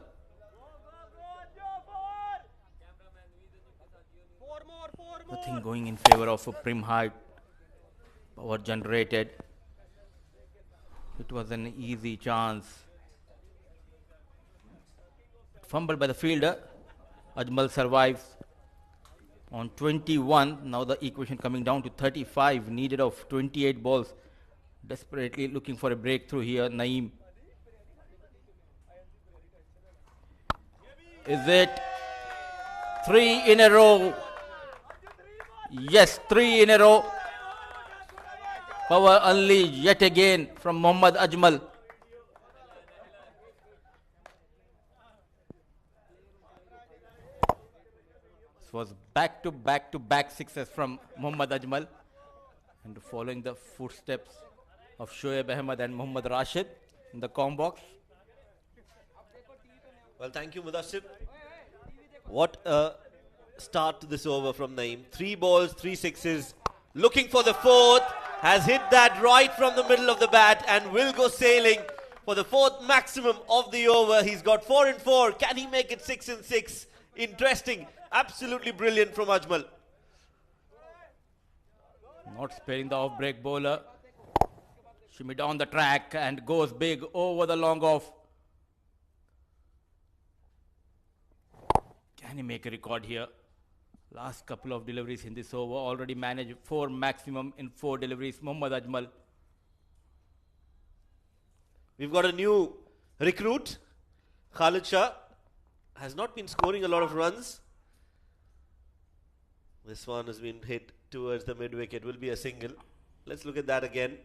Nothing going in favor of a Prim Height. Power generated. It was an easy chance. Fumbled by the fielder. Ajmal survives on 21. Now the equation coming down to 35. Needed of 28 balls. Desperately looking for a breakthrough here. Naeem. Is it 3 in a row? Yes, 3 in a row. Power unleashed yet again from Mohammad Ajmal. This was back-to-back sixes from Mohammad Ajmal. And following the footsteps of Shoaib Ahmed and Mohammad Rashid in the com box. Well, thank you, Mudassir. What a start to this over from Naeem. 3 balls, 3 sixes. Looking for the 4th. Has hit that right from the middle of the bat and will go sailing for the 4th maximum of the over. He's got 4 and 4. Can he make it 6 and 6? Interesting. Absolutely brilliant from Ajmal. Not sparing the off-break bowler. Shimmy down the track and goes big over the long off. Can he make a record here? Last couple of deliveries in this over. Already managed 4 maximum in 4 deliveries. Mohammad Ajmal. We've got a new recruit. Khalid Shah has not been scoring a lot of runs. This one has been hit towards the mid-wicket. Will be a single. Let's look at that again.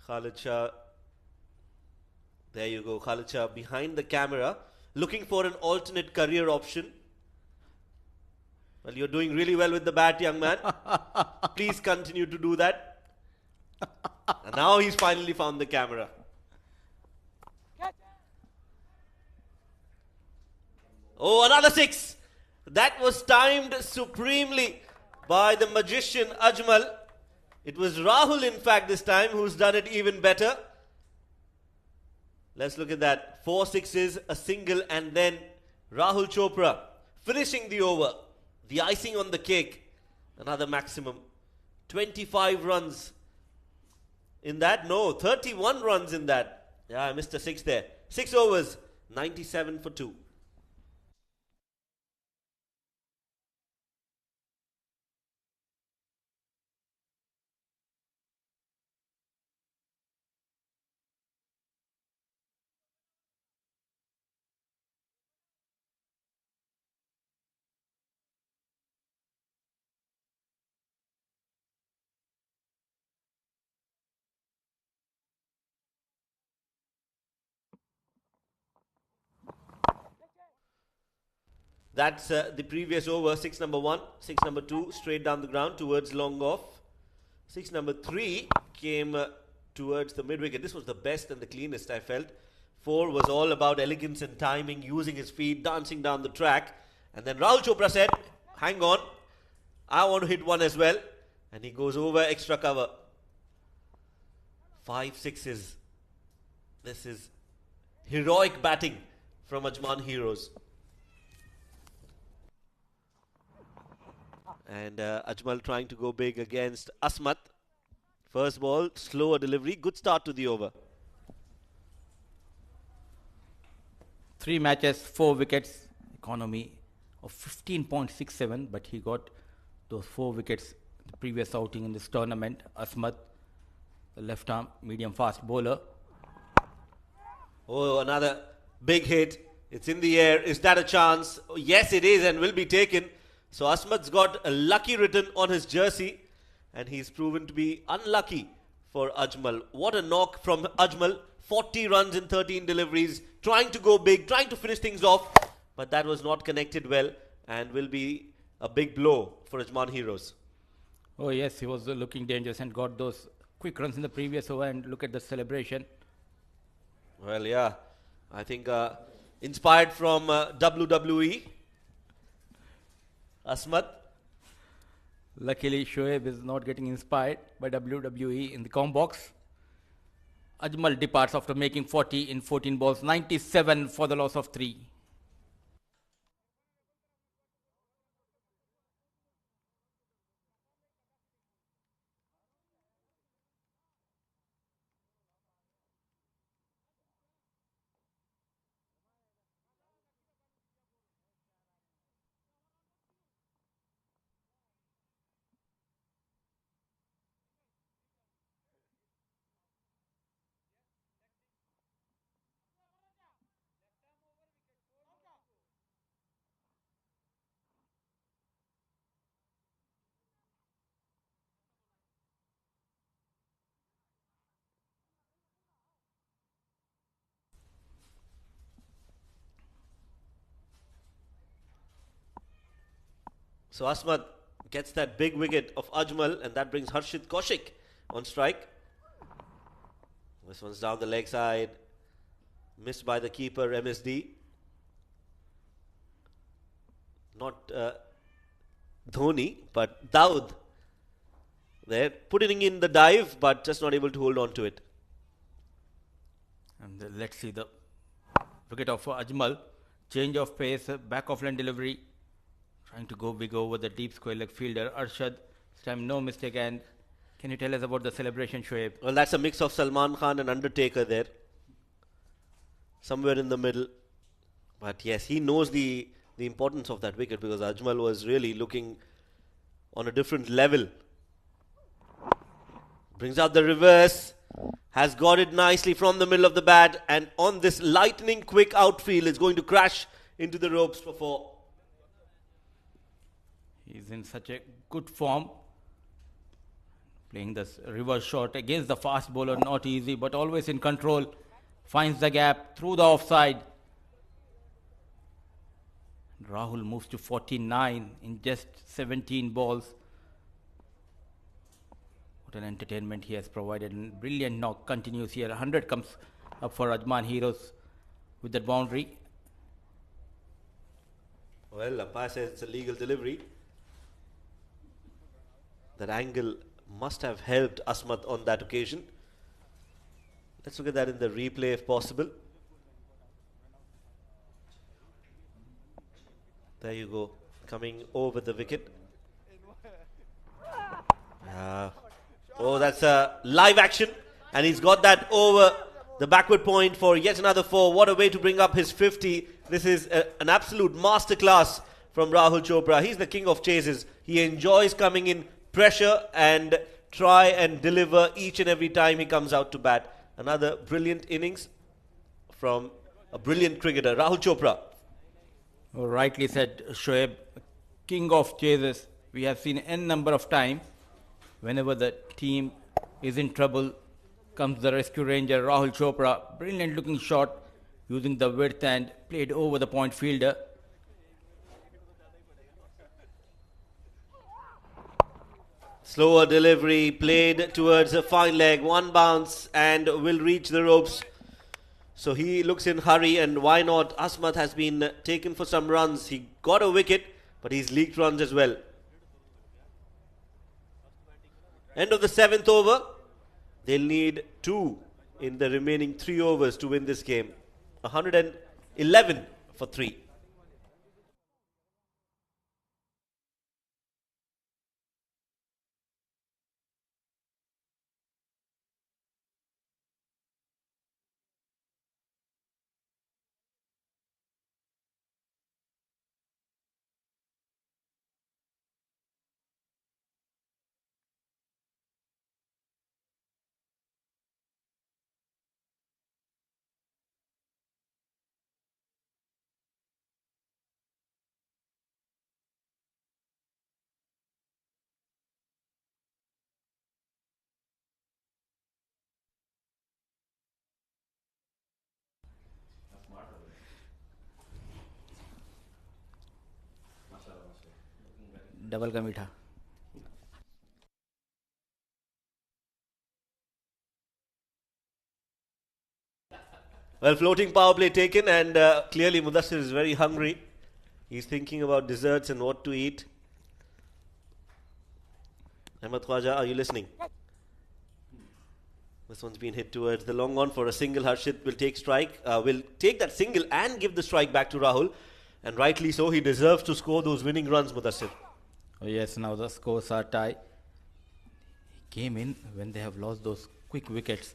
Khalid Shah. There you go. Khalid Shah behind the camera. Looking for an alternate career option. Well, you're doing really well with the bat, young man. Please continue to do that. And now he's finally found the camera. Oh, another 6. That was timed supremely by the magician Ajmal. It was Rahul, in fact, this time, who's done it even better. Let's look at that. 4 sixes, a single, and then Rahul Chopra finishing the over. The icing on the cake. Another maximum. 25 runs in that. No, 31 runs in that. Yeah, I missed a 6 there. 6 overs, 97 for 2. That's the previous over. 6 number 1, 6 number 2, straight down the ground towards long off. 6 number 3 came towards the mid-wicket. This was the best and the cleanest, I felt. 4 was all about elegance and timing, using his feet, dancing down the track. And then Rahul Chopra said, hang on, I want to hit one as well. And he goes over extra cover. 5 sixes. This is heroic batting from Ajman Heroes. And Ajmal trying to go big against Asmat. First ball, slower delivery. Good start to the over. 3 matches, 4 wickets. Economy of 15.67. But he got those 4 wickets the previous outing in this tournament. Asmat the left arm medium fast bowler. Oh, another big hit. It's in the air. Is that a chance? Oh, yes, it is and will be taken. So Asmad's got a lucky written on his jersey and he's proven to be unlucky for Ajmal. What a knock from Ajmal. 40 runs in 13 deliveries. Trying to go big, trying to finish things off. But that was not connected well and will be a big blow for Ajman Heroes. Oh yes, he was looking dangerous and got those quick runs in the previous over, and look at the celebration. Well, yeah, I think inspired from WWE, Asmad. Luckily, Shoaib is not getting inspired by WWE in the com box. Ajmal departs after making 40 in 14 balls, 97 for the loss of 3. So Asmad gets that big wicket of Ajmal and that brings Harshit Kaushik on strike. This one's down the leg side. Missed by the keeper, MSD. Not Dhoni, but Daud. They're putting in the dive, but just not able to hold on to it. And let's see the wicket of Ajmal. Change of pace, back of line delivery. Trying to go big over the deep square leg fielder, Arshad. This time no mistake. And can you tell us about the celebration, Shoaib? Well, that's a mix of Salman Khan and Undertaker there. Somewhere in the middle. But yes, he knows the importance of that wicket because Ajmal was really looking on a different level. Brings out the reverse. Has got it nicely from the middle of the bat. And on this lightning quick outfield is going to crash into the ropes for 4. He's in such a good form. Playing this reverse shot against the fast bowler, not easy, but always in control. Finds the gap through the offside. Rahul moves to 49 in just 17 balls. What an entertainment he has provided. And brilliant knock continues here. 100 comes up for Ajman Heroes with that boundary. Well, umpire says it's a legal delivery. That angle must have helped Asmat on that occasion. Let's look at that in the replay if possible. There you go, coming over the wicket. Oh, that's a live action. And he's got that over the backward point for yet another 4. What a way to bring up his 50. This is an absolute masterclass from Rahul Chopra. He's the king of chases. He enjoys coming in pressure and try and deliver each and every time he comes out to bat. Another brilliant innings from a brilliant cricketer, Rahul Chopra. Rightly said, Shoaib, king of chases. We have seen n number of times. Whenever the team is in trouble, comes the rescue ranger, Rahul Chopra. Brilliant looking shot using the width and played over the point fielder. Slower delivery, played towards a fine leg, one bounce and will reach the ropes. So he looks in hurry, and why not? Asmat has been taken for some runs. He got a wicket, but he's leaked runs as well. End of the 7th over. They'll need 2 in the remaining 3 overs to win this game. 111 for 3. Double का मीठा. Well, floating power play taken, and clearly Mudassir is very hungry. He's thinking about desserts and what to eat. Ahmed Khwaja, are you listening? This one's been hit towards the long on for a single. Harshit will take strike, will take that single and give the strike back to Rahul. And rightly so, he deserves to score those winning runs, Mudassir. Oh yes, now the scores are tie. He came in when they have lost those quick wickets.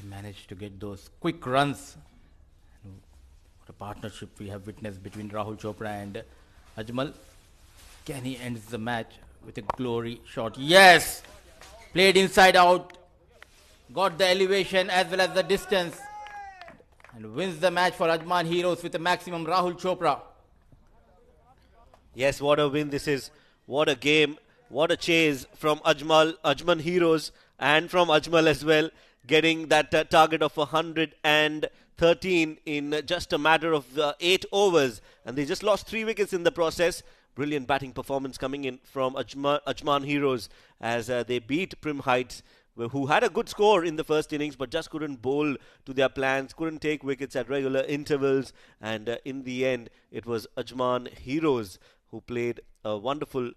He managed to get those quick runs. What a partnership we have witnessed between Rahul Chopra and Ajmal. Can he end the match with a glory shot? Yes! Played inside out. Got the elevation as well as the distance. And wins the match for Ajman Heroes with a maximum. Rahul Chopra. Yes, what a win this is. What a game. What a chase from Ajman Heroes and from Ajmal as well. Getting that target of 113 in just a matter of 8 overs. And they just lost 3 wickets in the process. Brilliant batting performance coming in from Ajman Heroes as they beat Prim Heights, who had a good score in the first innings but just couldn't bowl to their plans, couldn't take wickets at regular intervals. And in the end, it was Ajman Heroes who played a wonderful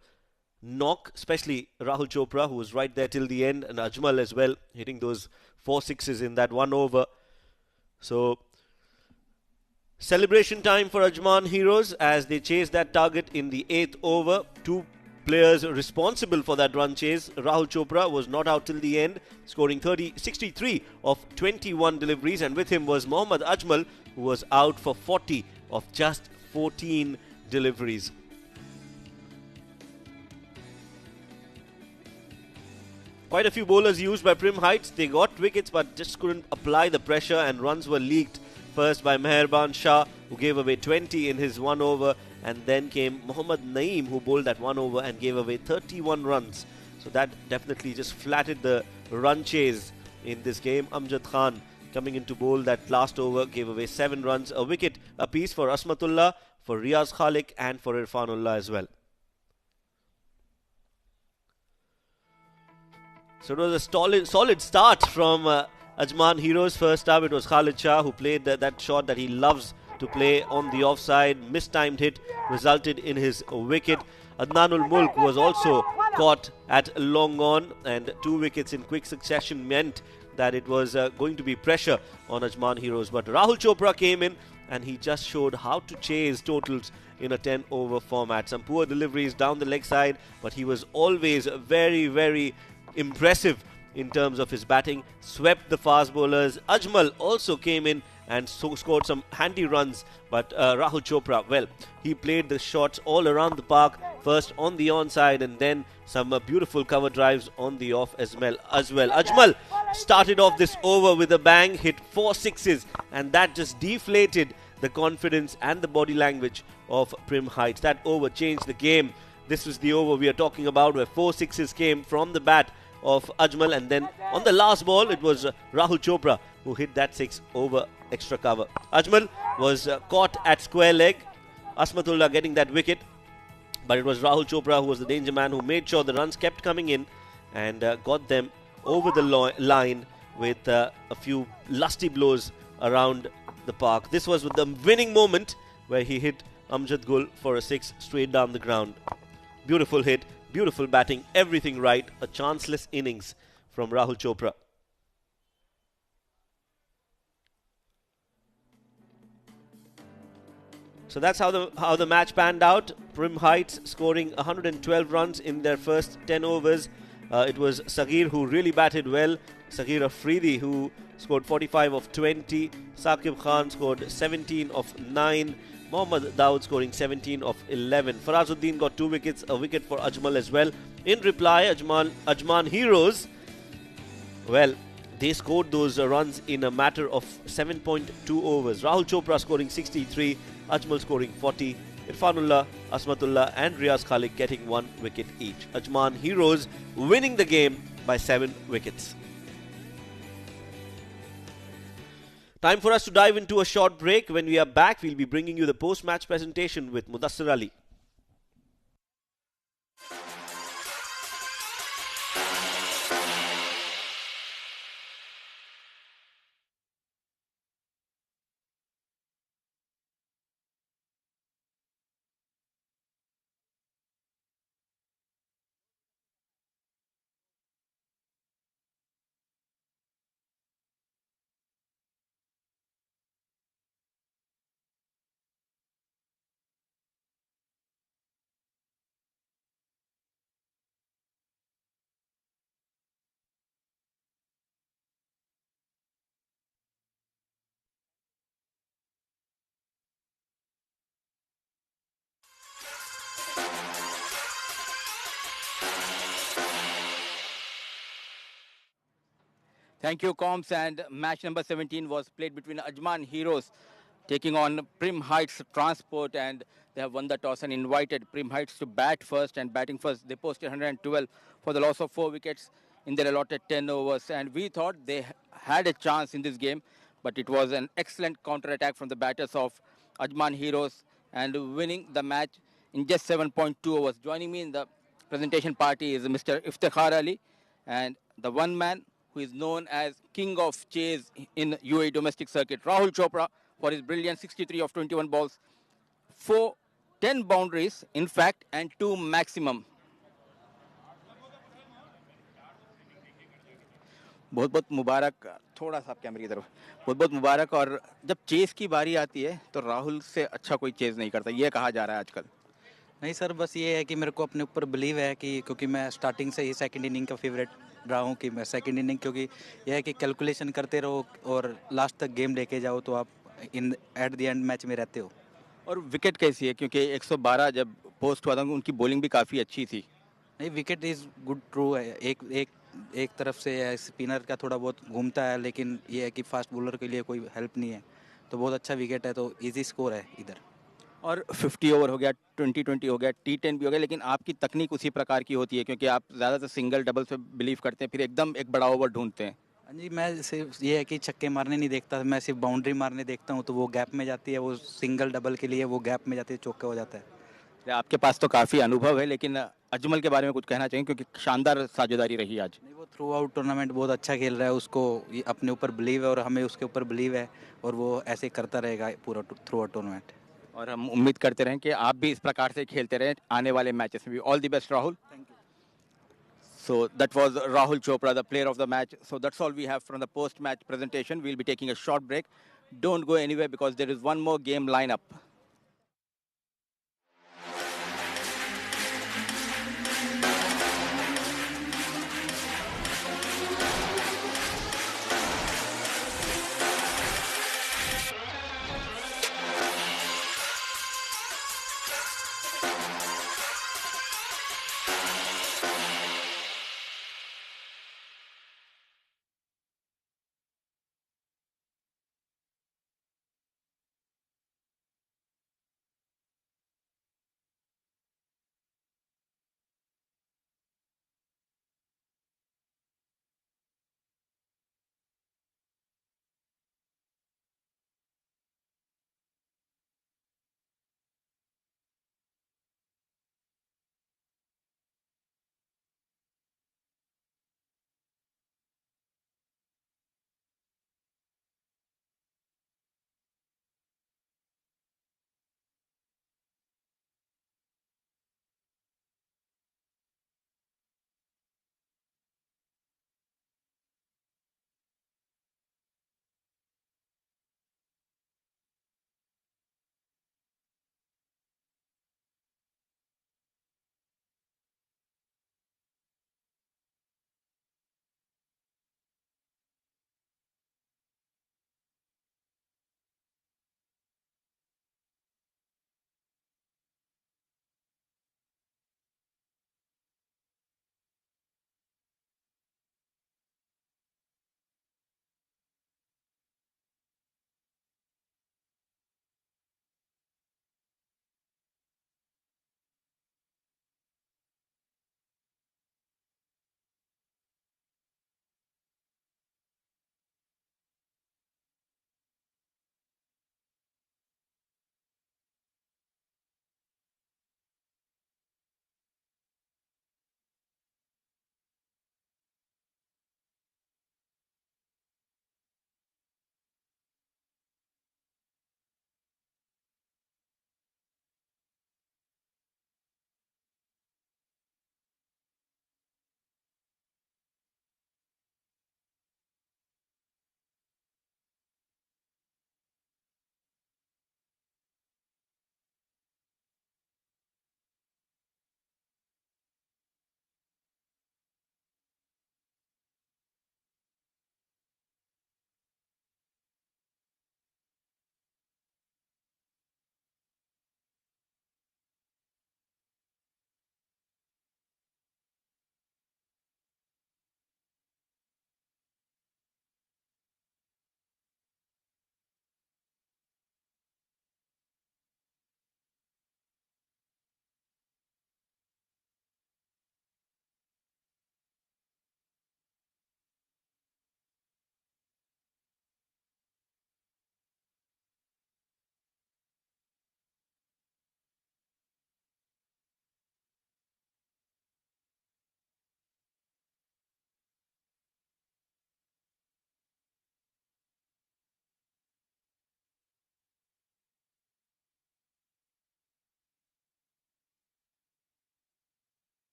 knock, especially Rahul Chopra, who was right there till the end, and Ajmal as well, hitting those 4 sixes in that 1 over. So, celebration time for Ajman Heroes as they chase that target in the 8th over. 2 players responsible for that run chase. Rahul Chopra was not out till the end, scoring 63 of 21 deliveries, and with him was Mohammad Ajmal, who was out for 40 of just 14 deliveries. Quite a few bowlers used by Prim Heights. They got wickets but just couldn't apply the pressure, and runs were leaked. First by Meherban Shah, who gave away 20 in his 1 over, and then came Mohammad Naeem, who bowled that 1 over and gave away 31 runs. So that definitely just flattered the run chase in this game. Amjad Khan coming in to bowl that last over, gave away 7 runs, a wicket apiece for Asmatullah, for Riaz Khalik and for Irfanullah as well. So it was a solid start from Ajman Heroes. First up, it was Khalid Shah who played that shot that he loves to play on the offside. Mistimed hit resulted in his wicket. Adnanul Mulk was also caught at long on, and 2 wickets in quick succession meant that it was going to be pressure on Ajman Heroes. But Rahul Chopra came in and he just showed how to chase totals in a 10 over format. Some poor deliveries down the leg side, but he was always very, very impressive in terms of his batting. Swept the fast bowlers. Ajmal also came in and scored some handy runs, but Rahul Chopra, well, he played the shots all around the park, first on the onside and then some beautiful cover drives on the off as well. Ajmal started off this over with a bang, hit 4 sixes, and that just deflated the confidence and the body language of Prim Heights. That over changed the game. This was the over we are talking about, where 4 sixes came from the bat of Ajmal, and then on the last ball it was Rahul Chopra who hit that 6 over extra cover. Ajmal was caught at square leg, Asmatullah getting that wicket, but it was Rahul Chopra who was the danger man, who made sure the runs kept coming in and got them over the line with a few lusty blows around the park. This was with the winning moment where he hit Amjad Gul for a 6 straight down the ground. Beautiful hit, beautiful batting, everything right. A chanceless innings from Rahul Chopra. So that's how the match panned out. Prim Heights scoring 112 runs in their first 10 overs. It was Saghir who really batted well. Saghir Afridi who scored 45 of 20. Saqib Khan scored 17 of 9. Mohammad Dawood scoring 17 of 11. Farazuddin got 2 wickets, a wicket for Ajmal as well. In reply, Ajman Heroes, well, they scored those runs in a matter of 7.2 overs. Rahul Chopra scoring 63, Ajmal scoring 40, Irfanullah, Asmatullah and Riaz Khalik getting 1 wicket each. Ajman Heroes winning the game by 7 wickets. Time for us to dive into a short break. When we are back, we'll be bringing you the post-match presentation with Mudassir Ali. Thank you, Combs. And match number 17 was played between Ajman Heroes taking on Prim Heights Transport, and they have won the toss and invited Prim Heights to bat first. And batting first, they posted 112 for the loss of 4 wickets in their allotted 10 overs. And we thought they had a chance in this game, but it was an excellent counter-attack from the batters of Ajman Heroes and winning the match in just 7.2 overs. Joining me in the presentation party is Mr. Iftikhar Ali, and the one man who is known as King of Chase in UAE domestic circuit, Rahul Chopra, for his brilliant 63 of 21 balls, 10 boundaries, in fact, and 2 maximum. बहुत बहुत मुबारक. थोड़ा सा आप कैमरे की तरफ. बहुत बहुत मुबारक. और जब चेस की बारी आती है तो राहुल से अच्छा कोई चेस नहीं करता, ये कहा जा रहा है आजकल. नहीं सर, बस ये है कि मेरे को अपने ऊपर बिलीव है कि क्योंकि मैं स्टार्टिंग से ही सेकंड इनिंग का फेवरेट रहा हूँ कि मैं सेकंड इनिंग, क्योंकि यह है कि कैलकुलेशन करते रहो और लास्ट तक गेम लेके जाओ तो आप इन एट द एंड मैच में रहते हो. और विकेट कैसी है, क्योंकि 112 जब पोस्ट हुआ था उनकी बॉलिंग भी काफ़ी अच्छी थी. नहीं, विकेट इज़ गुड, ट्रू है. एक तरफ से स्पिनर का थोड़ा बहुत घूमता है, लेकिन ये है कि फास्ट बॉलर के लिए कोई हेल्प नहीं है, तो बहुत अच्छा विकेट है, तो ईजी स्कोर है इधर. और 50 ओवर हो गया, 20-20 हो गया, T10 भी हो गया, लेकिन आपकी तकनीक उसी प्रकार की होती है क्योंकि आप ज़्यादातर सिंगल डबल पे बिलीव करते हैं, फिर एकदम एक बड़ा ओवर ढूंढते हैं. हाँ जी, मैं सिर्फ ये है कि छक्के मारने नहीं देखता, मैं सिर्फ बाउंड्री मारने देखता हूँ, तो वो गैप में जाती है, वो सिंगल डबल के लिए वो गैप में जाती है, चौका हो जाता है. आपके पास तो काफ़ी अनुभव है, लेकिन अजमल के बारे में कुछ कहना चाहिए क्योंकि शानदार साझेदारी रही आज. नहीं, वो थ्रू आउट टूर्नामेंट बहुत अच्छा खेल रहा है, उसको अपने ऊपर बिलीव है और हमें उसके ऊपर बिलीव है, और वो ऐसे करता रहेगा पूरा थ्रू आउट टूर्नामेंट. और हम उम्मीद करते रहें कि आप भी इस प्रकार से खेलते रहें आने वाले मैचेस में भी. All the best Rahul. Thank you. So that was Rahul Chopra, the player of the match. So that's all we have from the post-match presentation. We'll be taking a short break. Don't go anywhere because there is one more game lineup.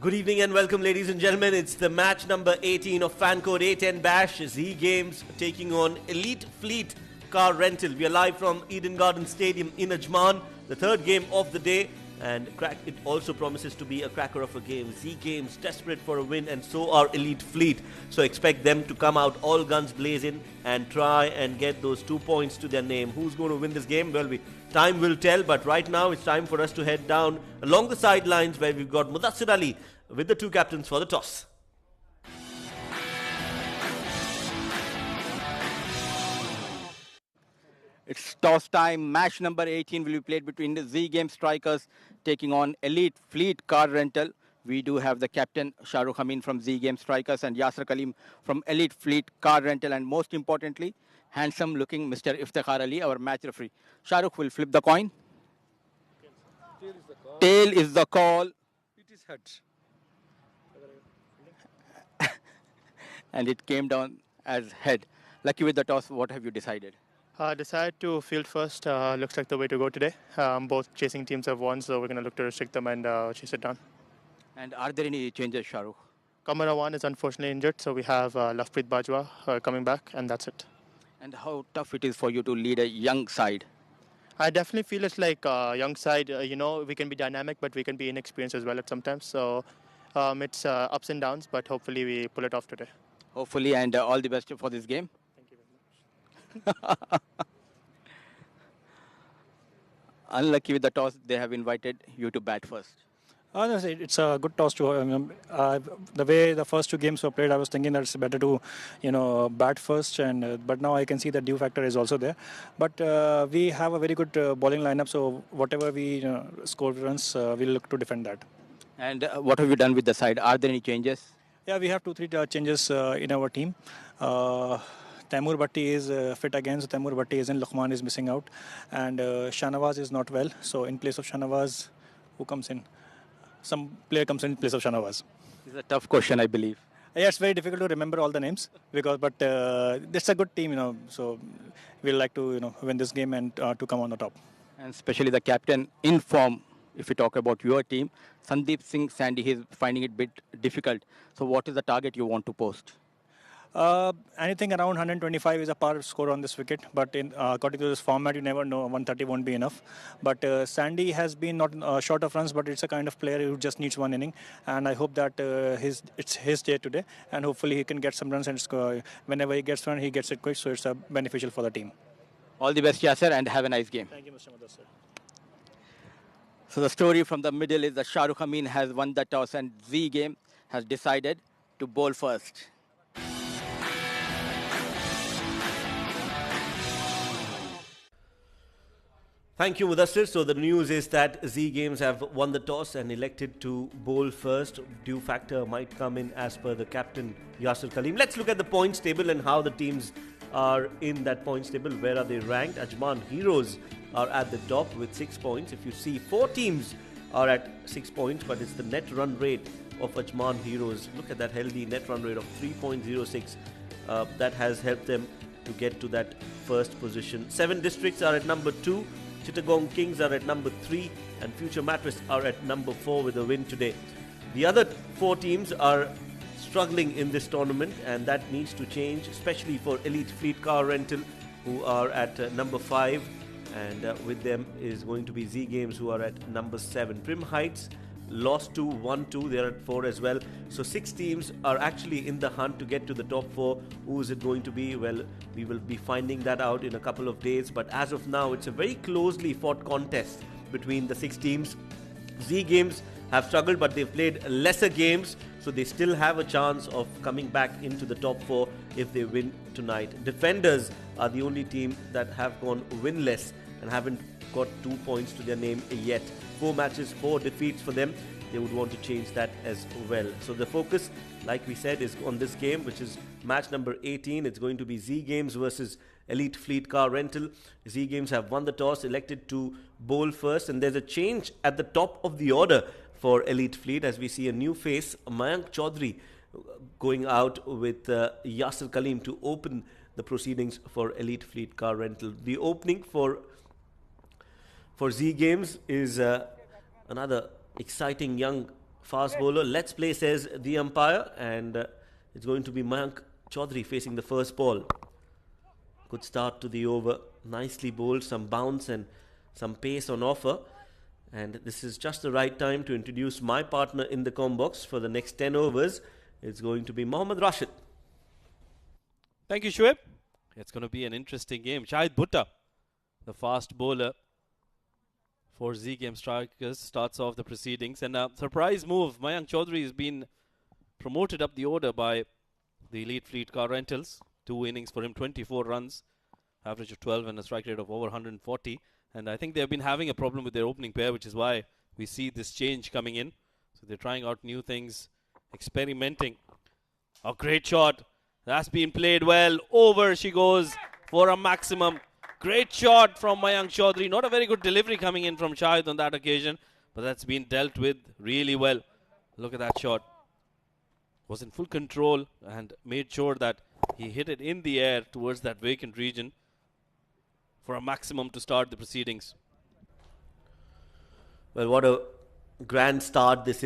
Good evening and welcome, ladies and gentlemen. It's the match number 18 of Fan Code A10 Bash. Z Games taking on Elite Fleet Car Rental. We are live from Eden Garden Stadium in Ajman, the third game of the day. And it also promises to be a cracker of a game. Z Games desperate for a win, and so are Elite Fleet. So expect them to come out all guns blazing and try and get those 2 points to their name. Who's going to win this game? Well, time will tell, but right now it's time for us to head down along the sidelines where we've got Mudassir Ali with the two captains for the toss. It's toss time. Match number 18 will be played between the Z Game Strikers taking on Elite Fleet Car Rental. We do have the captain, Shahrukh Amin from Z Game Strikers and Yasir Kalim from Elite Fleet Car Rental. And most importantly, handsome-looking Mr. Iftikhar Ali, our match referee. Shahrukh will flip the coin. Tail is the call. It is heads. And it came down as head. Lucky with the toss, what have you decided? Decide to field first. Looks like the way to go today. Both chasing teams have won, so we're going to look to restrict them and chase it down. And are there any changes, Shahrukh? Kamara 1 is unfortunately injured, so we have Lovepreet Bajwa coming back, and that's it. And how tough it is for you to lead a young side? I definitely feel it's like a young side. We can be dynamic, but we can be inexperienced as well at sometimes. So it's ups and downs, but hopefully we pull it off today. Hopefully, and all the best for this game. Thank you very much. Unlucky with the toss, they have invited you to bat first. No, it's a good toss to. The way the first two games were played, I was thinking that it's better to, bat first. But now I can see the due factor is also there. But we have a very good bowling lineup, so whatever we score runs, we'll look to defend that. And what have you done with the side? Are there any changes? Yeah, we have 2-3 changes in our team. Taimur Bhatti is fit again, so Taimur Bhatti is in. Luqman is missing out, and Shanawaz is not well. So in place of Shanawaz, who comes in? Some player comes in place of Shanawaz. This is a tough question, I believe. Yeah, it's very difficult to remember all the names but it's a good team, So we'll like to win this game and to come on the top. And especially the captain in form. If we talk about your team, Sandeep Singh Sandy, he's finding it a bit difficult. So what is the target you want to post? Anything around 125 is a par score on this wicket, but according to this format, you never know. 130 won't be enough. But Sandy has been not short of runs, but it's a kind of player who just needs one inning, and I hope that it's his day today, and hopefully he can get some runs and score. Whenever he gets run, he gets it quick, so it's beneficial for the team. All the best, Yasir, and have a nice game. Thank you, Mr. Mudassir. So the story from the middle is that Shahrukh Amin has won the toss and Z Game has decided to bowl first. Thank you, Mudassir. So the news is that Z Games have won the toss and elected to bowl first. Due factor might come in as per the captain, Yasir Kalim. Let's look at the points table and how the teams are in that points table. Where are they ranked? Ajman Heroes are at the top with 6 points. If you see, 4 teams are at 6 points, but it's the net run rate of Ajman Heroes. Look at that healthy net run rate of 3.06. That has helped them to get to that first position. 7 districts are at number 2. Chittagong Kings are at number 3, and Future Mattress are at number 4 with a win today. The other 4 teams are struggling in this tournament, and that needs to change, especially for Elite Fleet Car Rental, who are at number 5, and with them is going to be Z Games, who are at number 7. Prim Heights lost to 1-2, they're at 4 as well. So 6 teams are actually in the hunt to get to the top 4. Who is it going to be? Well, we will be finding that out in a couple of days, but as of now, it's a very closely fought contest between the 6 teams. Z Games have struggled, but they've played lesser games, so they still have a chance of coming back into the top 4 if they win tonight. Defenders are the only team that have gone winless and haven't got 2 points to their name yet. 4 matches, 4 defeats for them. They would want to change that as well. So the focus, like we said, is on this game, which is match number 18. It's going to be Z Games versus Elite Fleet Car Rental. Z Games have won the toss, elected to bowl first, and there's a change at the top of the order for Elite Fleet as we see a new face, Mayank Chaudhary, going out with Yasir Kalim to open the proceedings for Elite Fleet Car Rental. The opening for Z Games is another exciting young fast bowler. Let's play, says the umpire, and it's going to be Mayank Chaudhary facing the first ball. Good start to the over. Nicely bowled, some bounce and some pace on offer. And this is just the right time to introduce my partner in the combox for the next 10 overs. It's going to be Mohammad Rashid. Thank you, Shoaib. It's going to be an interesting game. Shahid Bhutta, the fast bowler for Z Game Strikers, starts off the proceedings. And a surprise move. Mayank Chaudhary has been promoted up the order by the Elite Fleet Car Rentals. 2 innings for him, 24 runs, average of 12 and a strike rate of over 140. And I think they've been having a problem with their opening pair, which is why we see this change coming in. So they're trying out new things, experimenting. A great shot. That's been played well. Over she goes for a maximum. Great shot from Mayank Chaudhary. Not a very good delivery coming in from Shahid on that occasion, but that's been dealt with really well. Look at that shot. Was in full control and made sure that he hit it in the air towards that vacant region for a maximum to start the proceedings. Well, what a grand start this is.